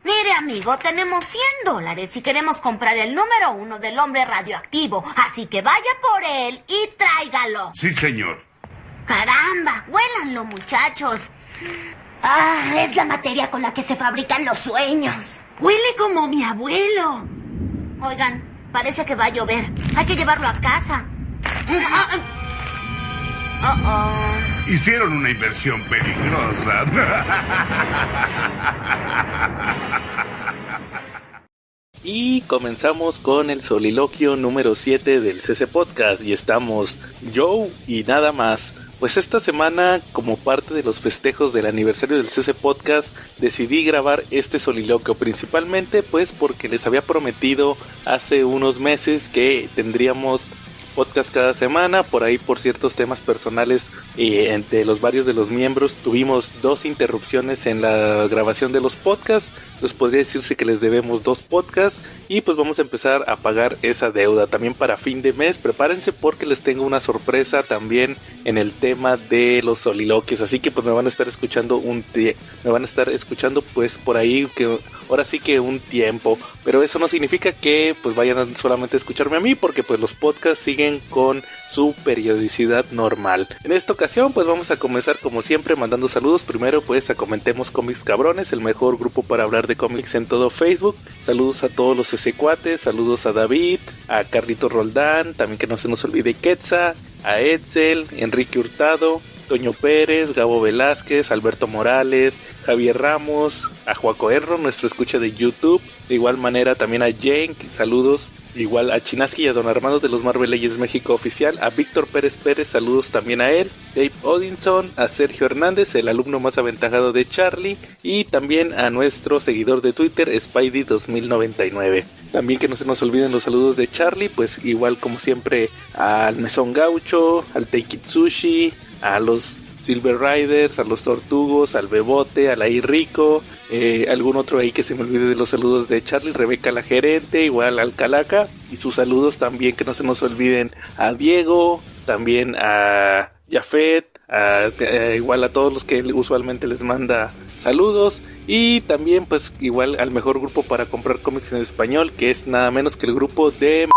Mire, amigo, tenemos $100 y queremos comprar el número 1 del hombre radioactivo. Así que vaya por él y tráigalo. Sí, señor. Caramba, huélanlo, muchachos. Es la materia con la que se fabrican los sueños. Huele como mi abuelo. Oigan, parece que va a llover. Hay que llevarlo a casa. Hicieron una inversión peligrosa. Y comenzamos con el soliloquio número 7 del CC Podcast. Y estamos Joe y nada más. Pues esta semana, como parte de los festejos del aniversario del CC Podcast, decidí grabar este soliloquio, principalmente pues porque les había prometido hace unos meses que tendríamos podcast cada semana. Por ahí, por ciertos temas personales de los varios de los miembros, tuvimos 2 interrupciones en la grabación de los podcasts. Entonces podría decirse que les debemos 2 podcasts y pues vamos a empezar a pagar esa deuda. También para fin de mes, prepárense porque les tengo una sorpresa también en el tema de los soliloquios. Así que pues me van a estar escuchando pues por ahí, que ahora sí que un tiempo. Pero eso no significa que pues vayan solamente a escucharme a mí, porque pues los podcasts siguen con su periodicidad normal. En esta ocasión pues vamos a comenzar como siempre mandando saludos. Primero pues a Comentemos Cómics Cabrones, el mejor grupo para hablar de cómics en todo Facebook. Saludos a todos los cuates, saludos a David, a Carlitos Roldán, también que no se nos olvide Quetza, a Edsel, Enrique Hurtado, Toño Pérez, Gabo Velázquez, Alberto Morales, Javier Ramos, a Joaco Erro, nuestra escucha de YouTube. De igual manera también a Jane, saludos. Igual a Chinaski y a Don Armando de los Marvel Legends México Oficial, a Víctor Pérez Pérez, saludos también a él, Dave Odinson, a Sergio Hernández, el alumno más aventajado de Charlie, y también a nuestro seguidor de Twitter, Spidey 2099. También que no se nos olviden los saludos de Charlie, pues igual como siempre al Mesón Gaucho, al Take It Sushi, a los Silver Riders, a los Tortugos, al Bebote, al Ahí Rico, algún otro ahí que se me olvide de los saludos de Charlie, Rebeca la gerente, igual al Calaca, y sus saludos también que no se nos olviden a Diego, también a Jafet, igual a todos los que usualmente les manda saludos, y también pues igual al mejor grupo para comprar cómics en español, que es nada menos que el grupo de...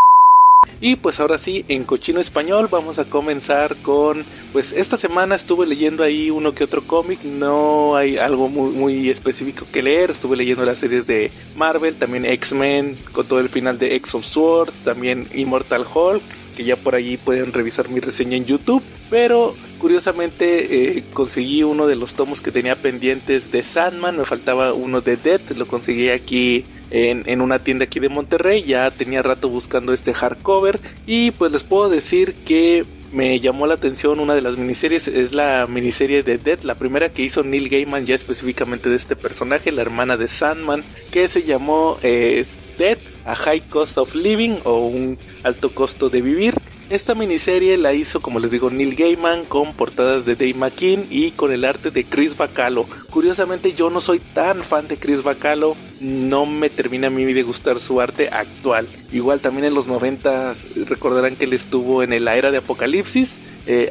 Y pues ahora sí, en cochino español vamos a comenzar con... Pues esta semana estuve leyendo ahí uno que otro cómic, no hay algo muy específico que leer. Estuve leyendo las series de Marvel, también X-Men con todo el final de X of Swords, también Immortal Hulk, que ya por allí pueden revisar mi reseña en YouTube. Pero curiosamente conseguí uno de los tomos que tenía pendientes de Sandman, me faltaba uno de Death, lo conseguí aquí en una tienda aquí de Monterrey. Ya tenía rato buscando este hardcover y pues les puedo decir que me llamó la atención una de las miniseries. Es la miniserie de Death, la primera que hizo Neil Gaiman ya específicamente de este personaje, la hermana de Sandman, que se llamó Death, A High Cost of Living, o un alto costo de vivir. Esta miniserie la hizo, como les digo, Neil Gaiman, con portadas de Dave McKean y con el arte de Chris Bacalo. Curiosamente yo no soy tan fan de Chris Bacalo, no me termina a mí de gustar su arte actual. Igual también en los 90s recordarán que él estuvo en la era de Apocalipsis.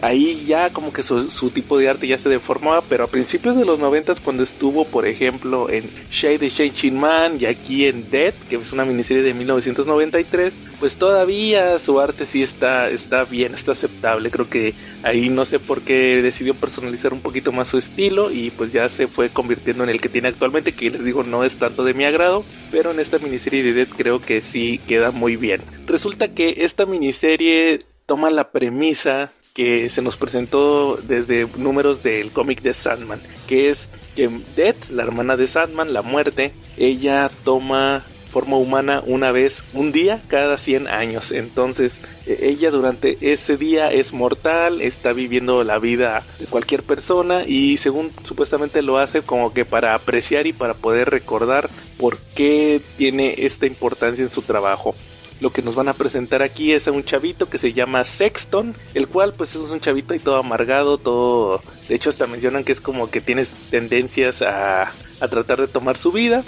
Ahí ya como que su tipo de arte ya se deformaba, pero a principios de los 90s, cuando estuvo por ejemplo en Shade the Changing Man y aquí en Death, que es una miniserie de 1993, pues todavía su arte sí está bien, está aceptable. Creo que ahí no sé por qué decidió personalizar un poquito más su estilo y pues ya se fue convirtiendo en el que tiene actualmente, que les digo no es tanto de mi agrado, pero en esta miniserie de Death creo que sí queda muy bien. Resulta que esta miniserie toma la premisa que se nos presentó desde números del cómic de Sandman, que es que Death, la hermana de Sandman, la muerte, ella toma forma humana un día cada 100 años. Entonces ella durante ese día es mortal, está viviendo la vida de cualquier persona y según supuestamente lo hace como que para apreciar y para poder recordar por qué tiene esta importancia en su trabajo. Lo que nos van a presentar aquí es a un chavito que se llama Sexton, el cual pues es un chavito ahí todo amargado, todo... De hecho hasta mencionan que es como que tienes tendencias a tratar de tomar su vida.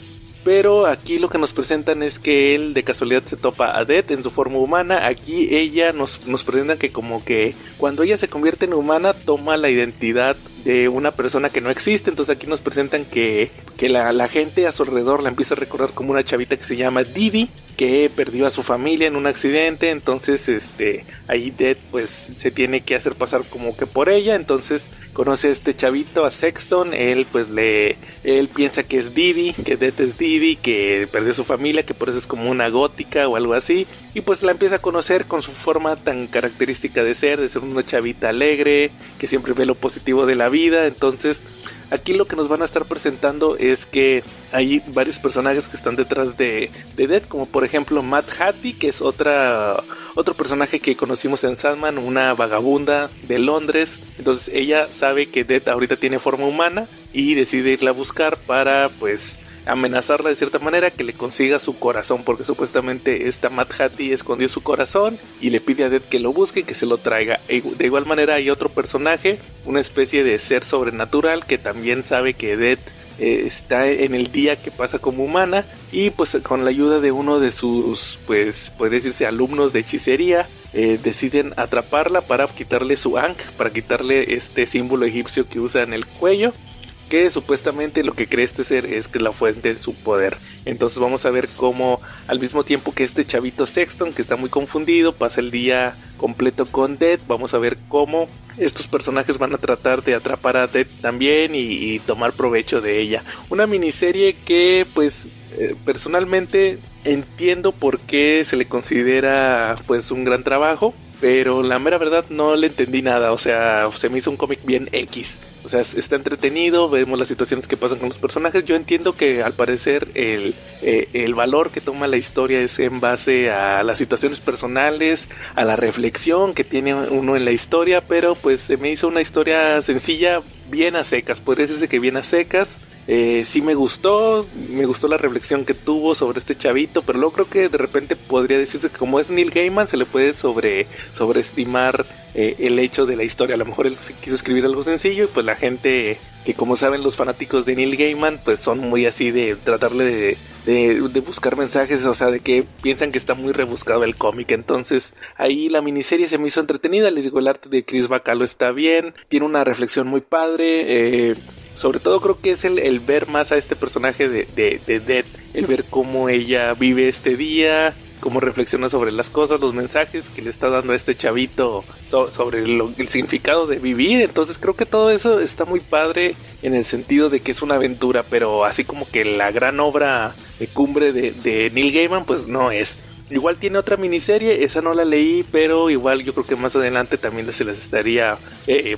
Pero aquí lo que nos presentan es que él de casualidad se topa a Death en su forma humana. Aquí ella nos presenta que como que cuando ella se convierte en humana toma la identidad de una persona que no existe. Entonces aquí nos presentan que que la gente a su alrededor la empieza a recordar como una chavita que se llama Didi, que perdió a su familia en un accidente. Entonces ahí Death pues se tiene que hacer pasar como que por ella. Entonces conoce a este chavito, a Sexton. Él piensa que es Didi, que Death es Didi, que perdió a su familia, que por eso es como una gótica o algo así. Y pues la empieza a conocer con su forma tan característica de ser una chavita alegre, que siempre ve lo positivo de la vida. Entonces aquí lo que nos van a estar presentando es que hay varios personajes que están detrás de Death, como por ejemplo Mad Hattie, que es otro personaje que conocimos en Sandman, una vagabunda de Londres. Entonces ella sabe que Death ahorita tiene forma humana y decide irla a buscar para pues amenazarla de cierta manera, que le consiga su corazón, porque supuestamente esta Mad Hattie escondió su corazón y le pide a Death que lo busque y que se lo traiga. De igual manera hay otro personaje, una especie de ser sobrenatural, que también sabe que Death está en el día que pasa como humana, y pues con la ayuda de uno de sus, pues podría decirse, alumnos de hechicería, deciden atraparla para quitarle su ankh, para quitarle este símbolo egipcio que usa en el cuello, que supuestamente lo que cree este ser es que es la fuente de su poder. Entonces vamos a ver cómo al mismo tiempo que este chavito Sexton, que está muy confundido, pasa el día completo con Death. Vamos a ver cómo estos personajes van a tratar de atrapar a Death también y tomar provecho de ella. Una miniserie que pues personalmente entiendo por qué se le considera pues un gran trabajo, pero la mera verdad no le entendí nada. O sea, se me hizo un cómic bien X. O sea, está entretenido, vemos las situaciones que pasan con los personajes. Yo entiendo que al parecer el valor que toma la historia es en base a las situaciones personales, a la reflexión que tiene uno en la historia, pero pues se me hizo una historia sencilla, bien a secas, podría decirse que bien a secas. Sí me gustó la reflexión que tuvo sobre este chavito, pero luego creo que de repente podría decirse que como es Neil Gaiman se le puede sobreestimar el hecho de la historia. A lo mejor él quiso escribir algo sencillo y pues la gente, que como saben los fanáticos de Neil Gaiman, pues son muy así de tratarle de buscar mensajes, o sea, de que piensan que está muy rebuscado el cómic. Entonces ahí la miniserie se me hizo entretenida. Les digo, el arte de Chris Bacalo está bien, tiene una reflexión muy padre. Sobre todo creo que es el ver más a este personaje de Death, el ver cómo ella vive este día, cómo reflexiona sobre las cosas, los mensajes que le está dando a este chavito sobre el significado de vivir. Entonces creo que todo eso está muy padre en el sentido de que es una aventura, pero así como que la gran obra de cumbre de Neil Gaiman pues no es. Igual tiene otra miniserie, esa no la leí, pero igual yo creo que más adelante también se las estaría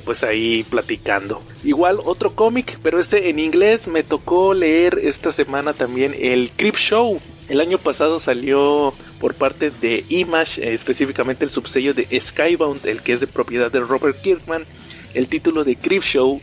pues ahí platicando. Igual otro cómic, pero en inglés. Me tocó leer esta semana también el Creepshow. El año pasado salió por parte de Image, específicamente el subsello de Skybound, el que es de propiedad de Robert Kirkman, el título de Creepshow.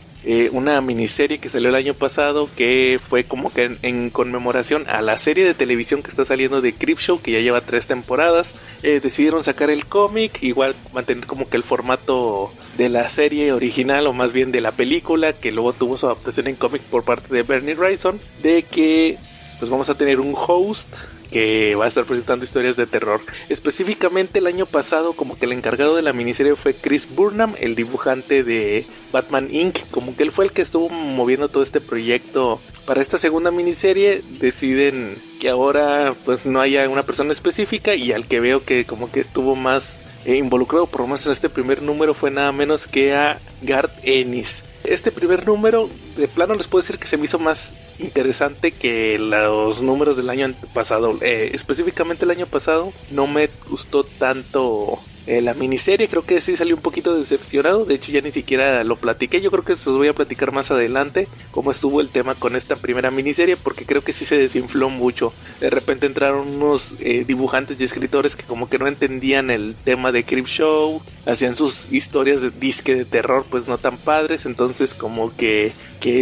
Una miniserie que salió el año pasado, que fue como que en conmemoración a la serie de televisión que está saliendo de Creepshow, que ya lleva 3 temporadas. Decidieron sacar el cómic, igual mantener como que el formato de la serie original, o más bien de la película, que luego tuvo su adaptación en cómic por parte de Bernie Wrightson, de que pues vamos a tener un host que va a estar presentando historias de terror. Específicamente el año pasado como que el encargado de la miniserie fue Chris Burnham, el dibujante de Batman Inc. Como que él fue el que estuvo moviendo todo este proyecto. Para esta segunda miniserie deciden que ahora pues no haya una persona específica, y al que veo que como que estuvo más involucrado, por lo menos en este primer número, fue nada menos que a Garth Ennis. Este primer número, de plano les puedo decir que se me hizo más interesante que los números del año pasado. Específicamente el año pasado no me gustó tanto la miniserie. Creo que sí salí un poquito decepcionado. De hecho ya ni siquiera lo platiqué. Yo creo que se los voy a platicar más adelante cómo estuvo el tema con esta primera miniserie, porque creo que sí se desinfló mucho. De repente entraron unos dibujantes y escritores que como que no entendían el tema de Creepshow, hacían sus historias de disque de terror pues no tan padres. Entonces como que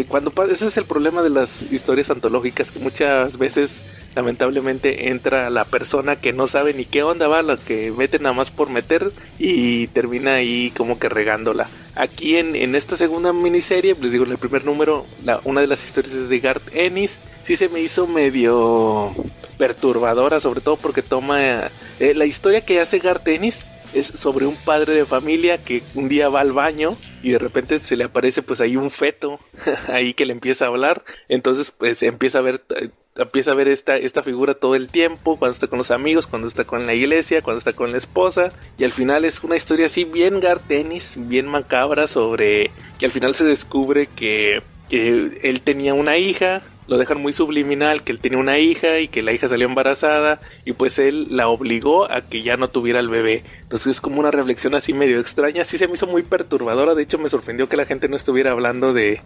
cuando ese es el problema de las historias antológicas, que muchas veces lamentablemente entra la persona que no sabe ni qué onda va, la que mete nada más por meter, y termina ahí como que regándola. Aquí en esta segunda miniserie, les digo, en el primer número, una de las historias es de Garth Ennis. Sí se me hizo medio perturbadora, sobre todo porque toma la historia que hace Garth Ennis. es sobre un padre de familia que un día va al baño y de repente se le aparece pues ahí un feto ahí que le empieza a hablar. Entonces pues empieza a ver esta figura todo el tiempo, cuando está con los amigos, cuando está con la iglesia, cuando está con la esposa, y al final es una historia así bien Garth Ennis, bien macabra, sobre que al final se descubre que él tenía una hija. Lo dejan muy subliminal, que él tenía una hija y que la hija salió embarazada y pues él la obligó a que ya no tuviera el bebé. Entonces es como una reflexión así medio extraña, sí se me hizo muy perturbadora. De hecho me sorprendió que la gente no estuviera hablando de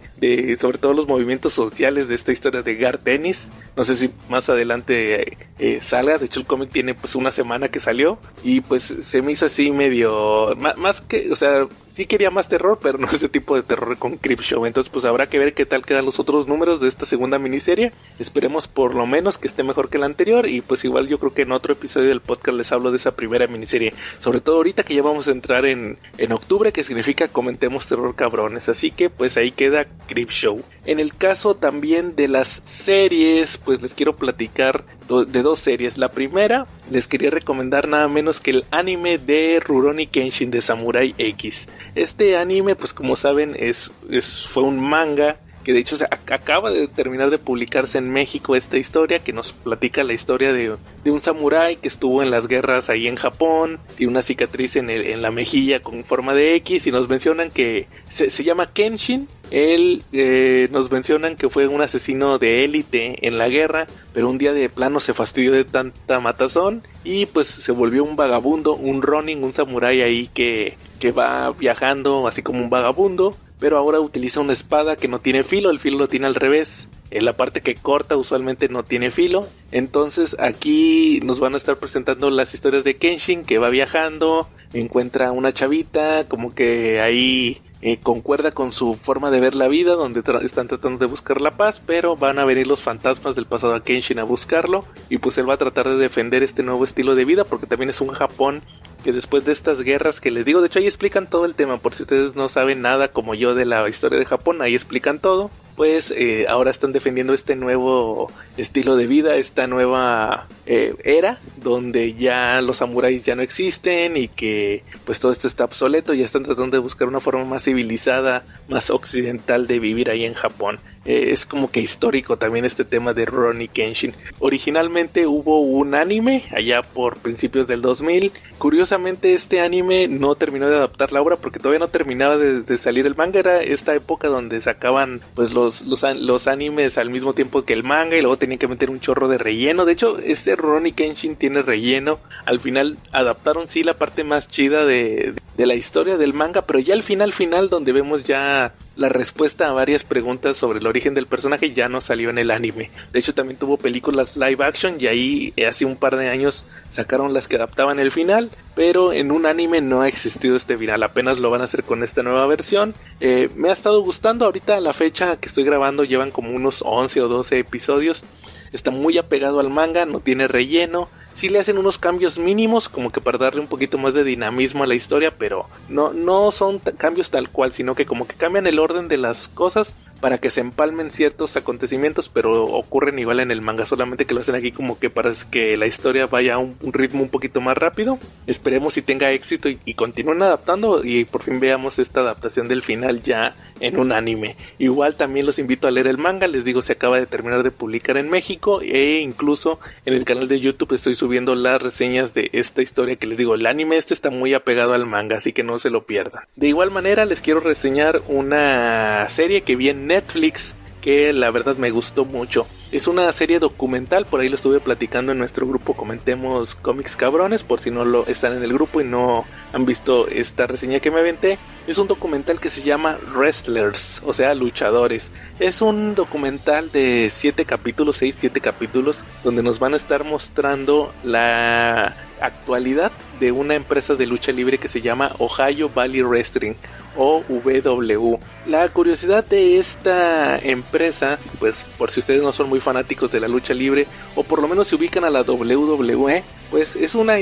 sobre todo los movimientos sociales de esta historia de Garth Ennis. No sé si más adelante salga, de hecho el cómic tiene pues una semana que salió y pues se me hizo así medio, más que, o sea, sí quería más terror, pero no ese tipo de terror con Creepshow. Entonces pues habrá que ver qué tal quedan los otros números de esta segunda miniserie. Esperemos por lo menos que esté mejor que la anterior, y pues igual yo creo que en otro episodio del podcast les hablo de esa primera miniserie, sobre todo ahorita que ya vamos a entrar en octubre, que significa comentemos terror cabrones. Así que pues ahí queda Creepshow. En el caso también de las series, pues les quiero platicar de dos series. La primera, les quería recomendar nada menos que el anime de Rurouni Kenshin de Samurai X. Este anime, pues como saben, fue un manga que de hecho acaba de terminar de publicarse en México, esta historia que nos platica la historia de un samurái que estuvo en las guerras ahí en Japón, tiene una cicatriz en la mejilla con forma de X, y nos mencionan que se llama Kenshin. Él nos mencionan que fue un asesino de élite en la guerra, pero un día de plano se fastidió de tanta matazón y pues se volvió un vagabundo, un ronin, un samurái ahí que va viajando así como un vagabundo, pero ahora utiliza una espada que no tiene filo, el filo lo tiene al revés. En la parte que corta usualmente no tiene filo. Entonces aquí nos van a estar presentando las historias de Kenshin, que va viajando, encuentra una chavita, como que ahí concuerda con su forma de ver la vida, donde están tratando de buscar la paz, pero van a venir los fantasmas del pasado a Kenshin a buscarlo, y pues él va a tratar de defender este nuevo estilo de vida, porque también es un Japón que después de estas guerras que les digo, de hecho ahí explican todo el tema, por si ustedes no saben nada como yo de la historia de Japón, ahí explican todo. Pues ahora están defendiendo este nuevo estilo de vida, esta nueva era, donde ya los samuráis ya no existen y que pues todo esto está obsoleto, y ya están tratando de buscar una forma más civilizada, más occidental de vivir ahí en Japón. Es como que histórico también este tema de Rurouni Kenshin. Originalmente hubo un anime allá por principios del 2000. Curiosamente este anime no terminó de adaptar la obra porque todavía no terminaba de salir el manga. Era esta época donde sacaban pues los animes al mismo tiempo que el manga, y luego tenían que meter un chorro de relleno. De hecho este Rurouni Kenshin tiene relleno. Al final adaptaron sí la parte más chida de la historia del manga, pero ya al final donde vemos ya la respuesta a varias preguntas sobre el origen del personaje ya no salió en el anime. De hecho también tuvo películas live action, y ahí hace un par de años sacaron las que adaptaban el final, pero en un anime no ha existido este final, apenas lo van a hacer con esta nueva versión. Me ha estado gustando. Ahorita a la fecha que estoy grabando llevan como unos 11 o 12 episodios. Está muy apegado al manga, no tiene relleno. Sí le hacen unos cambios mínimos como que para darle un poquito más de dinamismo a la historia, pero no son cambios tal cual, sino que como que cambian el orden de las cosas para que se empalmen ciertos acontecimientos, pero ocurren igual en el manga, solamente que lo hacen aquí como que para que la historia vaya a un ritmo un poquito más rápido. Esperemos si tenga éxito y continúen adaptando y por fin veamos esta adaptación del final ya en un anime. Igual también los invito a leer el manga, les digo, se acaba de terminar de publicar en México, e incluso en el canal de YouTube estoy subiendo las reseñas de esta historia, que les digo, el anime está muy apegado al manga, así que no se lo pierdan. De igual manera les quiero reseñar una serie que vi en Netflix que la verdad me gustó mucho. Es una serie documental, por ahí lo estuve platicando en nuestro grupo Comentemos Cómics Cabrones, por si no lo están en el grupo y no han visto esta reseña que me aventé. Es un documental que se llama Wrestlers, o sea, luchadores. Es un documental de 7 capítulos, donde nos van a estar mostrando la actualidad de una empresa de lucha libre que se llama Ohio Valley Wrestling, OVW. La curiosidad de esta empresa, pues por si ustedes no son muy fanáticos de la lucha libre, o por lo menos se ubican a la WWE, pues es una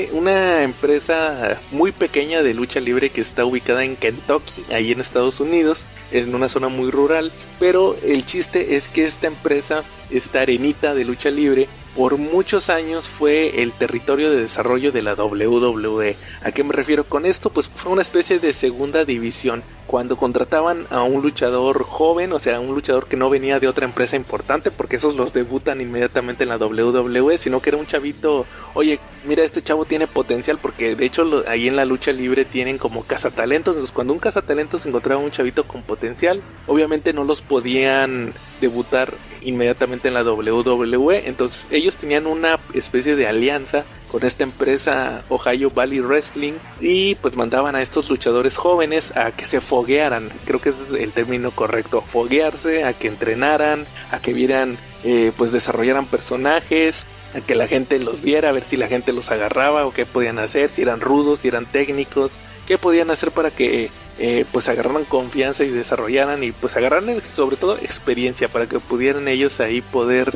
empresa muy pequeña de lucha libre que está ubicada en Kentucky, ahí en Estados Unidos, en una zona muy rural. Pero el chiste es que esta empresa, esta arenita de lucha libre, por muchos años fue el territorio de desarrollo de la WWE. ¿A qué me refiero con esto? Pues fue una especie de segunda división. Cuando contrataban a un luchador joven, o sea, un luchador que no venía de otra empresa importante, porque esos los debutan inmediatamente en la WWE, sino que era un chavito, oye, mira, este chavo tiene potencial, porque de hecho ahí en la lucha libre tienen como cazatalentos. Entonces cuando un cazatalentos encontraba un chavito con potencial, obviamente no los podían debutar inmediatamente en la WWE, entonces ellos tenían una especie de alianza con esta empresa Ohio Valley Wrestling y pues mandaban a estos luchadores jóvenes a que se foguearan, creo que ese es el término correcto, foguearse, a que entrenaran, a que vieran, pues desarrollaran personajes, a que la gente los viera, a ver si la gente los agarraba o qué podían hacer, si eran rudos, si eran técnicos, qué podían hacer para que pues agarraran confianza y desarrollaran y pues agarraran sobre todo experiencia para que pudieran ellos ahí poder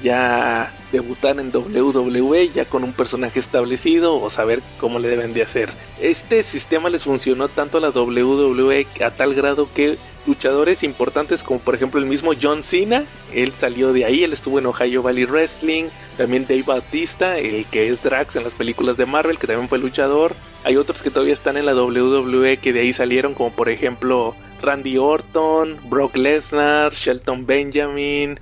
ya debutar en WWE ya con un personaje establecido o saber cómo le deben de hacer. Este sistema les funcionó tanto a la WWE a tal grado que luchadores importantes como por ejemplo el mismo John Cena, él salió de ahí, él estuvo en Ohio Valley Wrestling, también Dave Bautista, el que es Drax en las películas de Marvel, que también fue luchador. Hay otros que todavía están en la WWE que de ahí salieron, como por ejemplo Randy Orton, Brock Lesnar, Shelton Benjamin,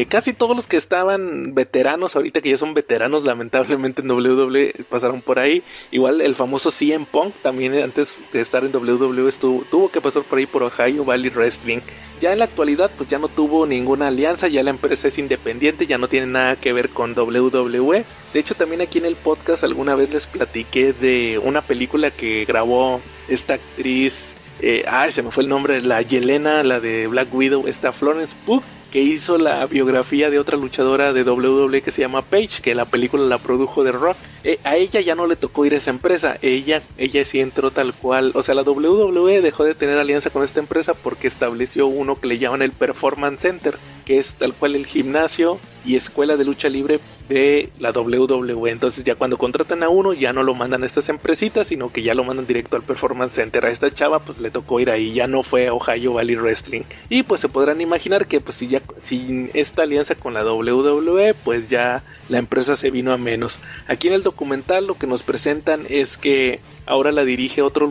casi todos los que estaban veteranos, ahorita que ya son veteranos lamentablemente en WWE pasaron por ahí. Igual el famoso CM Punk también antes de estar en WWE tuvo que pasar por ahí por Ohio Valley Wrestling. Ya en la actualidad pues ya no tuvo ninguna alianza, ya la empresa es independiente, ya no tiene nada que ver con WWE. De hecho también aquí en el podcast alguna vez les platiqué de una película que grabó esta actriz, se me fue el nombre, la Yelena, la de Black Widow, esta Florence Pugh, que hizo la biografía de otra luchadora de WWE que se llama Paige, que la película la produjo The Rock. A ella ya no le tocó ir a esa empresa, ella sí entró tal cual, o sea, la WWE dejó de tener alianza con esta empresa porque estableció uno que le llaman el Performance Center, que es tal cual el gimnasio y escuela de lucha libre de la WWE. Entonces ya cuando contratan a uno ya no lo mandan a estas empresitas, sino que ya lo mandan directo al Performance Center. A esta chava pues le tocó ir ahí, ya no fue a Ohio Valley Wrestling. Y pues se podrán imaginar que pues sin esta alianza con la WWE pues ya la empresa se vino a menos. Aquí en el documental lo que nos presentan es que ahora la dirige otro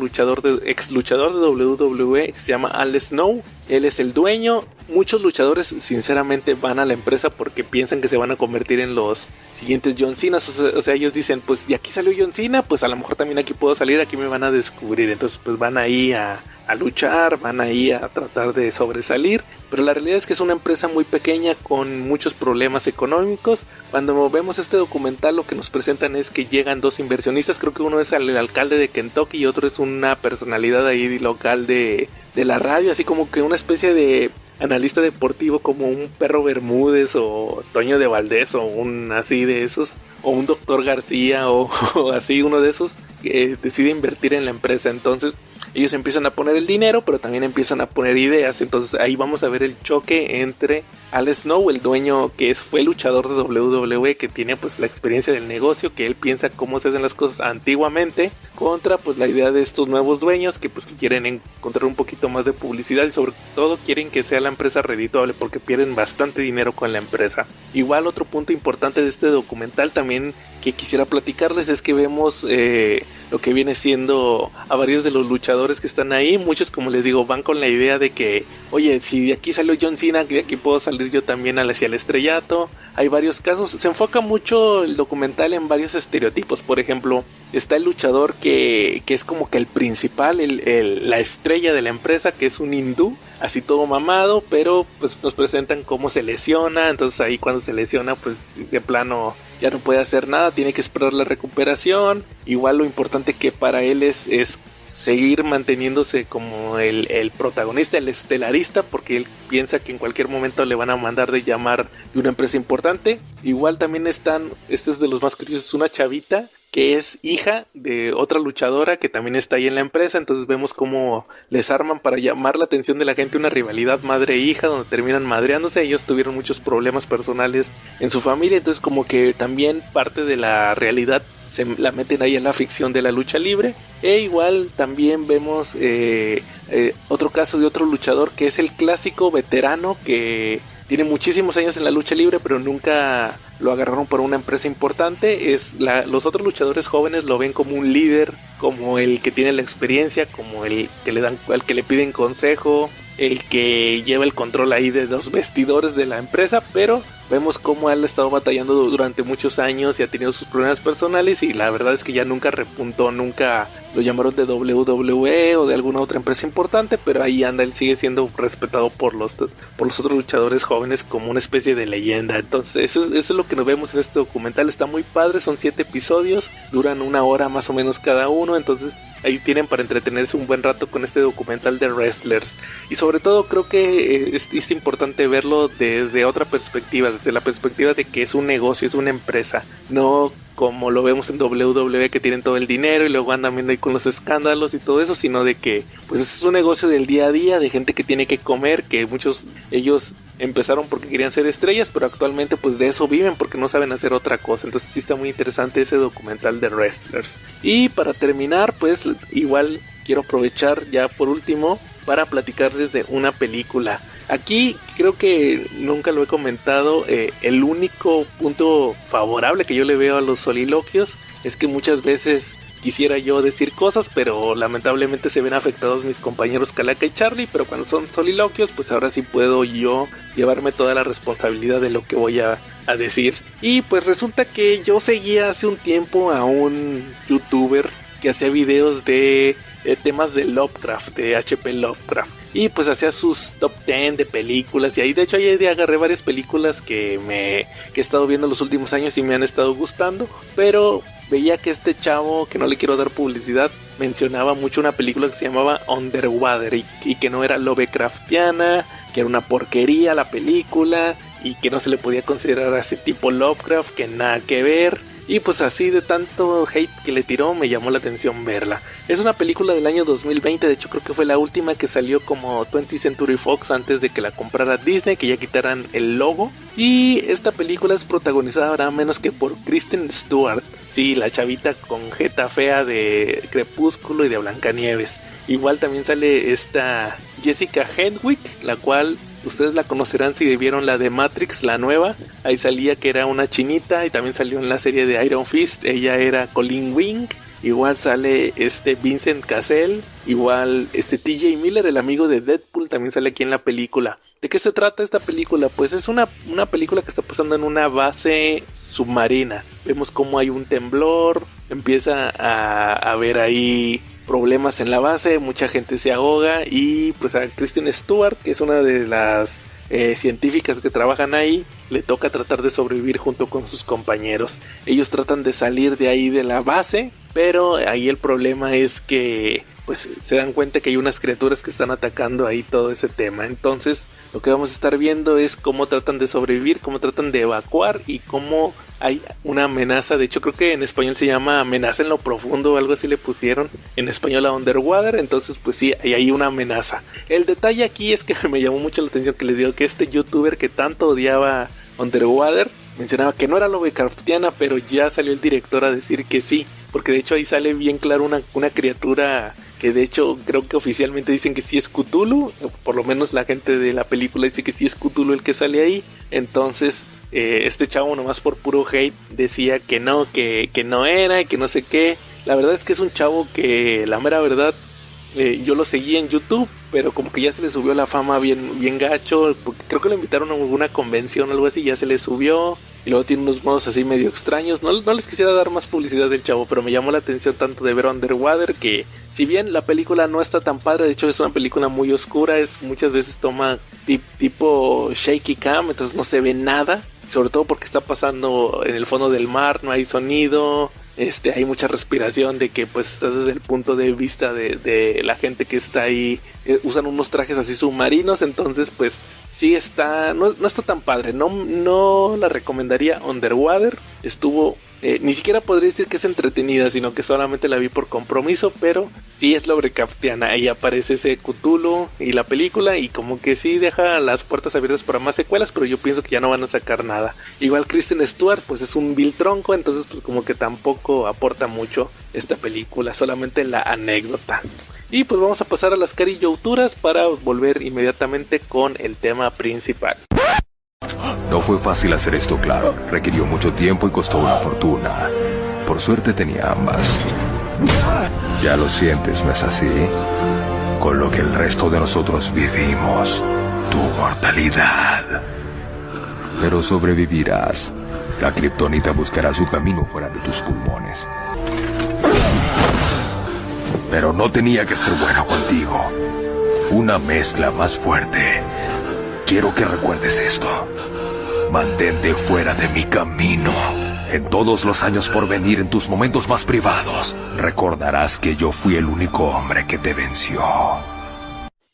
ex luchador de WWE que se llama Al Snow. Él es el dueño. Muchos luchadores sinceramente van a la empresa porque piensan que se van a convertir en los siguientes John Cena. O sea, ellos dicen, pues de aquí salió John Cena, pues a lo mejor también aquí puedo salir, aquí me van a descubrir. Entonces pues van ahí a luchar, van ahí a tratar de sobresalir, pero la realidad es que es una empresa muy pequeña con muchos problemas económicos. Cuando vemos este documental lo que nos presentan es que llegan dos inversionistas, creo que uno es el alcalde de Kentucky y otro es una personalidad ahí local de la radio, así como que una especie de analista deportivo como un Perro Bermúdez o Toño de Valdés o un así de esos, o un Doctor García o así uno de esos que decide invertir en la empresa. Entonces ellos empiezan a poner el dinero, pero también empiezan a poner ideas. Entonces ahí vamos a ver el choque entre Al Snow, el dueño que fue luchador de WWE, que tiene pues la experiencia del negocio, que él piensa cómo se hacen las cosas antiguamente, contra pues la idea de estos nuevos dueños que pues quieren encontrar un poquito más de publicidad y sobre todo quieren que sea la empresa redituable porque pierden bastante dinero con la empresa. Igual otro punto importante de este documental también que quisiera platicarles es que vemos lo que viene siendo a varios de los luchadores que están ahí. Muchos, como les digo, van con la idea de que, oye, si de aquí salió John Cena, de aquí puedo salir yo también hacia el estrellato. Hay varios casos, se enfoca mucho el documental en varios estereotipos. Por ejemplo, está el luchador que es como que el principal, la estrella de la empresa, que es un hindú, así todo mamado, pero pues nos presentan cómo se lesiona. Entonces ahí cuando se lesiona pues de plano ya no puede hacer nada, tiene que esperar la recuperación. Igual lo importante que para él es seguir manteniéndose como el protagonista, el estelarista, porque él piensa que en cualquier momento le van a mandar de llamar de una empresa importante. Igual también este es de los más curiosos, una chavita que es hija de otra luchadora que también está ahí en la empresa. Entonces vemos cómo les arman para llamar la atención de la gente una rivalidad madre-hija donde terminan madreándose. Ellos tuvieron muchos problemas personales en su familia, entonces como que también parte de la realidad se la meten ahí en la ficción de la lucha libre. E igual también vemos otro caso de otro luchador que es el clásico veterano que tiene muchísimos años en la lucha libre pero nunca lo agarraron por una empresa importante. Los otros luchadores jóvenes lo ven como un líder, como el que tiene la experiencia, como el que al que le piden consejo, el que lleva el control ahí de los vestidores de la empresa, pero vemos cómo él ha estado batallando durante muchos años y ha tenido sus problemas personales, y la verdad es que ya nunca repuntó, nunca lo llamaron de WWE o de alguna otra empresa importante, pero ahí anda, él sigue siendo respetado por los otros luchadores jóvenes como una especie de leyenda. Entonces eso es lo que nos vemos en este documental. Está muy padre, son 7 episodios, duran 1 hora más o menos cada uno, entonces ahí tienen para entretenerse un buen rato con este documental de wrestlers. Y sobre todo creo que es importante verlo desde otra perspectiva, desde la perspectiva de que es un negocio, es una empresa, no como lo vemos en WWE, que tienen todo el dinero y luego andan viendo ahí con los escándalos y todo eso, sino de que pues es un negocio del día a día, de gente que tiene que comer, que muchos ellos empezaron porque querían ser estrellas, pero actualmente pues de eso viven porque no saben hacer otra cosa. Entonces sí está muy interesante ese documental de wrestlers. Y para terminar, pues igual quiero aprovechar ya por último para platicarles de una película. Aquí creo que nunca lo he comentado, el único punto favorable que yo le veo a los soliloquios es que muchas veces quisiera yo decir cosas, pero lamentablemente se ven afectados mis compañeros Calaca y Charlie, pero cuando son soliloquios, pues ahora sí puedo yo llevarme toda la responsabilidad de lo que voy a decir. Y pues resulta que yo seguía hace un tiempo a un youtuber que hacía videos de temas de Lovecraft, de H.P. Lovecraft, y pues hacía sus top 10 de películas, y ahí de hecho ahí agarré varias películas que he estado viendo los últimos años y me han estado gustando, pero veía que este chavo, que no le quiero dar publicidad, mencionaba mucho una película que se llamaba Underwater y que no era Lovecraftiana, que era una porquería la película y que no se le podía considerar así tipo Lovecraft, que nada que ver. Y pues así de tanto hate que le tiró, me llamó la atención verla. Es una película del año 2020, de hecho creo que fue la última que salió como 20th Century Fox antes de que la comprara Disney, que ya quitaran el logo. Y esta película es protagonizada nada menos que por Kristen Stewart. Sí, la chavita con jeta fea de Crepúsculo y de Blancanieves. Igual también sale esta Jessica Henwick, la cual ustedes la conocerán si vieron la de Matrix, la nueva. Ahí salía que era una chinita, y también salió en la serie de Iron Fist. Ella era Colleen Wing. Igual sale Vincent Cassel. Igual TJ Miller, el amigo de Deadpool, también sale aquí en la película. ¿De qué se trata esta película? Pues es una película que está pasando en una base submarina. Vemos cómo hay un temblor, empieza a haber ahí problemas en la base, mucha gente se ahoga, y pues a Kristen Stewart, que es una de las científicas que trabajan ahí, le toca tratar de sobrevivir junto con sus compañeros. Ellos tratan de salir de ahí de la base, pero ahí el problema es que pues se dan cuenta que hay unas criaturas que están atacando ahí todo ese tema. Entonces lo que vamos a estar viendo es cómo tratan de sobrevivir, cómo tratan de evacuar y cómo hay una amenaza. De hecho creo que en español se llama Amenaza en lo Profundo o algo así le pusieron en español a Underwater. Entonces pues sí, hay una amenaza. El detalle aquí es que me llamó mucho la atención que les digo que este youtuber que tanto odiaba Underwater mencionaba que no era Lovecraftiana, pero ya salió el director a decir que sí, porque de hecho ahí sale bien claro una criatura que de hecho creo que oficialmente dicen que sí es Cthulhu, por lo menos la gente de la película dice que sí es Cthulhu el que sale ahí. Entonces este chavo nomás por puro hate decía que no era y que no sé qué. La verdad es que es un chavo que la mera verdad yo lo seguía en YouTube, pero como que ya se le subió la fama bien gacho, porque creo que lo invitaron a alguna convención o algo así, ya se le subió. Y luego tiene unos modos así medio extraños. No les quisiera dar más publicidad del chavo, pero me llamó la atención tanto de ver Underwater, que si bien la película no está tan padre, de hecho es una película muy oscura, muchas veces toma tipo shaky cam, entonces no se ve nada, sobre todo porque está pasando en el fondo del mar, no hay sonido. Hay mucha respiración, de que pues estás desde el punto de vista de la gente que está ahí. Usan unos trajes así submarinos, entonces pues sí está, no está tan padre. No la recomendaría Underwater. Estuvo, ni siquiera podría decir que es entretenida, sino que solamente la vi por compromiso, pero sí es Lovecraftiana. Ahí aparece ese Cthulhu y la película, y como que sí deja las puertas abiertas para más secuelas, pero yo pienso que ya no van a sacar nada. Igual Kristen Stewart pues es un vil tronco, entonces pues como que tampoco aporta mucho esta película, solamente la anécdota. Y pues vamos a pasar a las carillauturas para volver inmediatamente con el tema principal. No fue fácil hacer esto claro. Requirió mucho tiempo y costó una fortuna. Por suerte tenía ambas. Ya lo sientes, ¿no es así? Con lo que el resto de nosotros vivimos. Tu mortalidad. Pero sobrevivirás. La kriptonita buscará su camino fuera de tus pulmones. Pero no tenía que ser bueno contigo. Una mezcla más fuerte. Quiero que recuerdes esto. Mantente fuera de mi camino. En todos los años por venir, en tus momentos más privados, recordarás que yo fui el único hombre que te venció.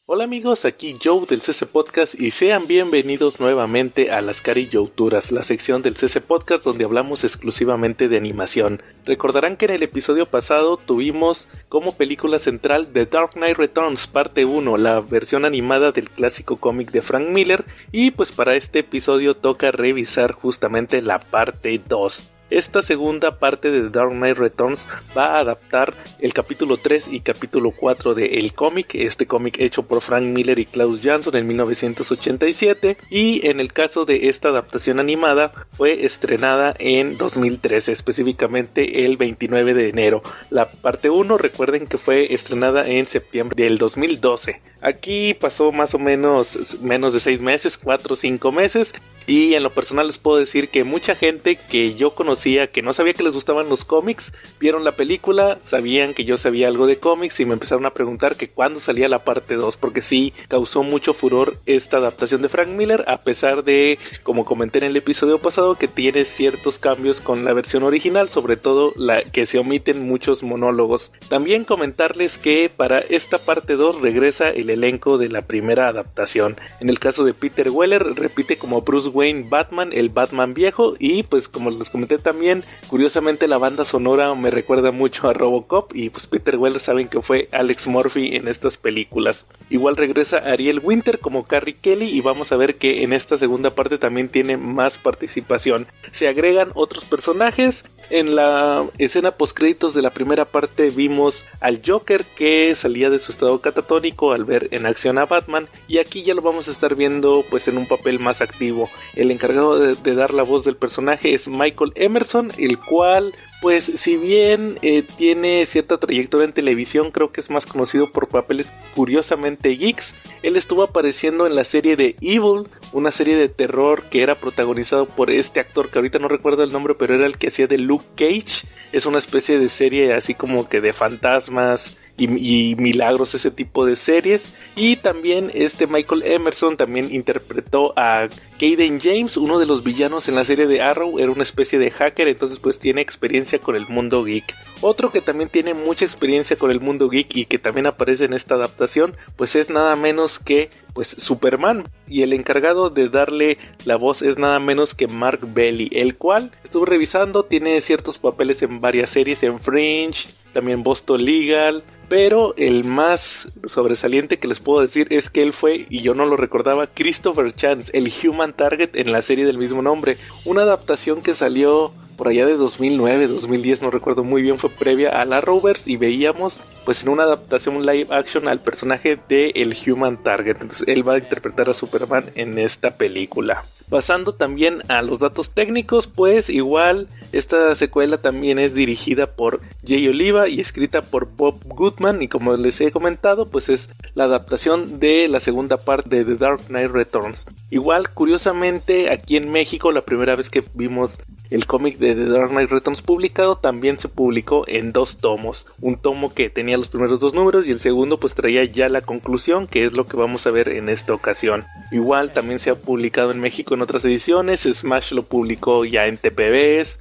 Hola amigos, aquí Joe del CC Podcast y sean bienvenidos nuevamente a las Cari Youturas, la sección del CC Podcast donde hablamos exclusivamente de animación. Recordarán que en el episodio pasado tuvimos como película central The Dark Knight Returns parte 1, la versión animada del clásico cómic de Frank Miller, y pues para este episodio toca revisar justamente la parte 2. Esta segunda parte de The Dark Knight Returns va a adaptar el capítulo 3 y capítulo 4 de el cómic, este cómic hecho por Frank Miller y Klaus Jansson en 1987, y en el caso de esta adaptación animada fue estrenada en 2013, específicamente el 29 de enero. La parte 1 recuerden que fue estrenada en septiembre del 2012. Aquí pasó más o menos de 6 meses, 4 o 5 meses. Y en lo personal les puedo decir que mucha gente que yo conocía, que no sabía que les gustaban los cómics, vieron la película, sabían que yo sabía algo de cómics y me empezaron a preguntar que cuándo salía la parte 2, porque sí causó mucho furor esta adaptación de Frank Miller, a pesar de, como comenté en el episodio pasado, que tiene ciertos cambios con la versión original, sobre todo la que se omiten muchos monólogos. También comentarles que para esta parte 2 regresa el elenco de la primera adaptación. En el caso de Peter Weller, repite como Bruce Wayne Batman, el Batman viejo, y pues como les comenté también, curiosamente la banda sonora me recuerda mucho a Robocop, y pues Peter Weller saben que fue Alex Murphy en estas películas. Igual regresa Ariel Winter como Carrie Kelly, y vamos a ver que en esta segunda parte también tiene más participación. Se agregan otros personajes. En la escena postcréditos de la primera parte vimos al Joker, que salía de su estado catatónico al ver en acción a Batman, y aquí ya lo vamos a estar viendo pues en un papel más activo. El encargado de dar la voz del personaje es Michael Emerson, el cual pues si bien tiene cierta trayectoria en televisión, creo que es más conocido por papeles curiosamente geeks. Él estuvo apareciendo en la serie de Evil, una serie de terror que era protagonizado por este actor que ahorita no recuerdo el nombre, pero era el que hacía de Luke Cage. Es una especie de serie así como que de fantasmas y milagros, ese tipo de series. Y también Michael Emerson también interpretó a Caden James, uno de los villanos en la serie de Arrow. Era una especie de hacker, entonces pues tiene experiencia con el mundo geek. Otro que también tiene mucha experiencia con el mundo geek y que también aparece en esta adaptación, pues es nada menos que pues Superman, y el encargado de darle la voz es nada menos que Mark Bailey, el cual estuve revisando, tiene ciertos papeles en varias series, en Fringe, también Boston Legal, pero el más sobresaliente que les puedo decir es que él fue, y yo no lo recordaba, Christopher Chance, el Human Target en la serie del mismo nombre, una adaptación que salió por allá de 2009, 2010, no recuerdo muy bien, fue previa a la Arrowverse, y veíamos pues en una adaptación live action al personaje de el Human Target. Entonces él va a interpretar a Superman en esta película. Pasando también a los datos técnicos, pues igual esta secuela también es dirigida por Jay Oliva y escrita por Bob Goodman, y como les he comentado pues es la adaptación de la segunda parte de The Dark Knight Returns. Igual curiosamente aquí en México la primera vez que vimos el cómic de The Dark Knight Returns publicado también se publicó en 2 tomos, un tomo que tenía los primeros 2 números y el segundo pues traía ya la conclusión, que es lo que vamos a ver en esta ocasión. Igual también se ha publicado en México en otras ediciones, Smash lo publicó ya en TPBs,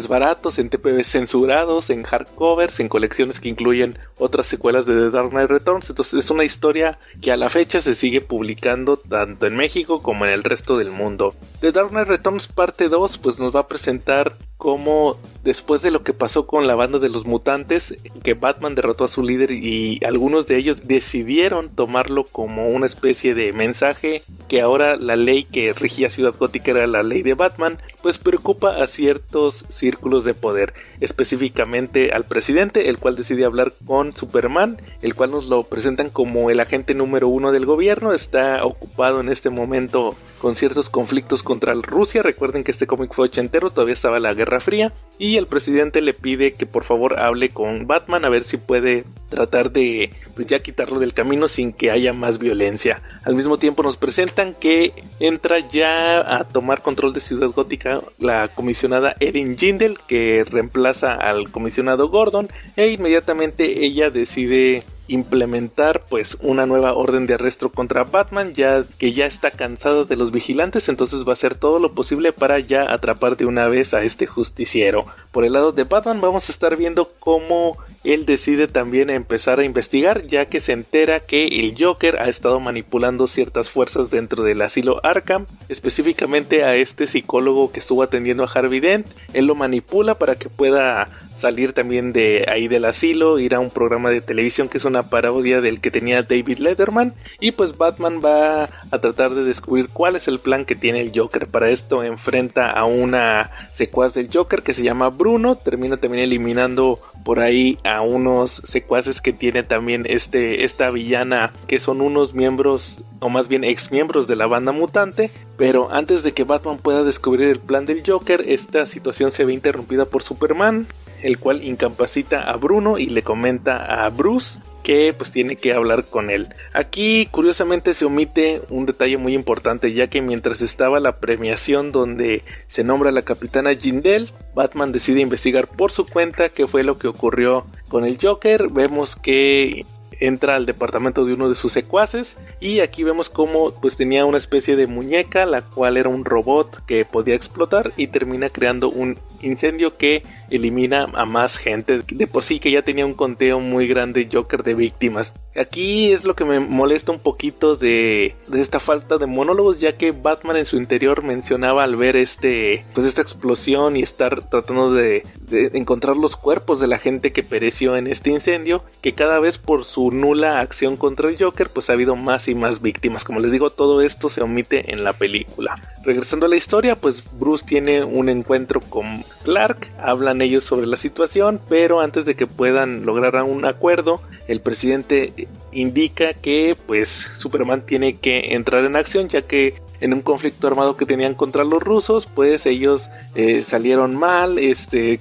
baratos, en TPBs censurados, en hardcovers, en colecciones que incluyen otras secuelas de The Dark Knight Returns. Entonces es una historia que a la fecha se sigue publicando tanto en México como en el resto del mundo. The Dark Knight Returns parte 2 pues nos va a presentar cómo después de lo que pasó con la banda de los mutantes, que Batman derrotó a su líder y algunos de ellos decidieron tomarlo como una especie de mensaje, que ahora la ley que regía Ciudad Gótica era la ley de Batman, pues preocupa a ciertos círculos de poder, específicamente al presidente, el cual decide hablar con Superman, el cual nos lo presentan como el agente número 1 del gobierno. Está ocupado en este momento con ciertos conflictos contra Rusia. Recuerden que este cómic fue ochentero, todavía estaba la Guerra Fría, y el presidente le pide que por favor hable con Batman a ver si puede tratar de pues ya quitarlo del camino sin que haya más violencia. Al mismo tiempo nos presentan que entra ya a tomar control de Ciudad Gótica la comisionada Erin Jindal, que reemplaza al comisionado Gordon, e inmediatamente ella decide implementar pues una nueva orden de arresto contra Batman, ya que ya está cansado de los vigilantes, entonces va a hacer todo lo posible para ya atrapar de una vez a este justiciero. Por el lado de Batman vamos a estar viendo cómo él decide también empezar a investigar, ya que se entera que el Joker ha estado manipulando ciertas fuerzas dentro del asilo Arkham, específicamente a este psicólogo que estuvo atendiendo a Harvey Dent. Él lo manipula para que pueda salir también de ahí del asilo, ir a un programa de televisión que es una parodia del que tenía David Letterman, y pues Batman va a tratar de descubrir cuál es el plan que tiene el Joker. Para esto enfrenta a una secuaz del Joker que se llama Bruno, termina también eliminando por ahí a unos secuaces que tiene también esta villana, que son unos miembros, o más bien ex miembros de la banda mutante. Pero antes de que Batman pueda descubrir el plan del Joker, esta situación se ve interrumpida por Superman, el cual incapacita a Bruno y le comenta a Bruce que pues tiene que hablar con él. Aquí curiosamente se omite un detalle muy importante, ya que mientras estaba la premiación donde se nombra a la capitana Jindal, Batman decide investigar por su cuenta qué fue lo que ocurrió con el Joker. Vemos que entra al departamento de uno de sus secuaces, y aquí vemos cómo pues tenía una especie de muñeca, la cual era un robot que podía explotar, y termina creando un incendio que elimina a más gente. De por sí que ya tenía un conteo muy grande Joker de víctimas. Aquí es lo que me molesta un poquito de esta falta de monólogos, ya que Batman en su interior mencionaba al ver esta explosión y estar tratando de encontrar los cuerpos de la gente que pereció en este incendio, que cada vez por su nula acción contra el Joker pues ha habido más y más víctimas. Como les digo, todo esto se omite en la película. Regresando a la historia, pues Bruce tiene un encuentro con Clark, hablan ellos sobre la situación, pero antes de que puedan lograr un acuerdo, el presidente indica que pues Superman tiene que entrar en acción, ya que en un conflicto armado que tenían contra los rusos, pues ellos salieron mal,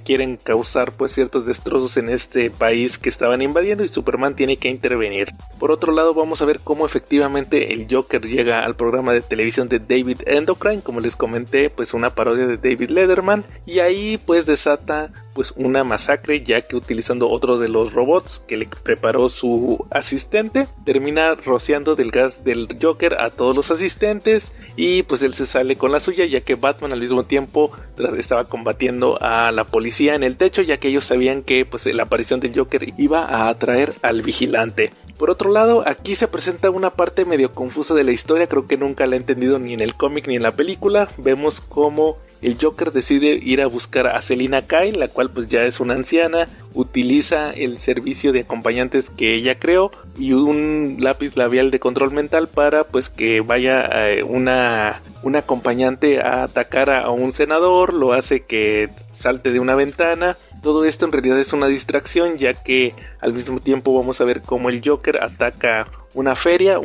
quieren causar pues ciertos destrozos en este país que estaban invadiendo, y Superman tiene que intervenir. Por otro lado, vamos a ver cómo efectivamente el Joker llega al programa de televisión de David Endocrine, como les comenté, pues una parodia de David Letterman, y ahí pues desata pues una masacre, ya que utilizando otro de los robots que le preparó su asistente, termina rociando del gas del Joker a todos los asistentes, y pues él se sale con la suya, ya que Batman al mismo tiempo estaba combatiendo a la policía en el techo, ya que ellos sabían que pues la aparición del Joker iba a atraer al vigilante. Por otro lado, aquí se presenta una parte medio confusa de la historia, creo que nunca la he entendido ni en el cómic ni en la película. Vemos cómo el Joker decide ir a buscar a Selina Kyle, la cual pues ya es una anciana, utiliza el servicio de acompañantes que ella creó y un lápiz labial de control mental para pues que vaya una acompañante a atacar a un senador, lo hace que salte de una ventana. Todo esto en realidad es una distracción, ya que al mismo tiempo vamos a ver cómo el Joker ataca una feria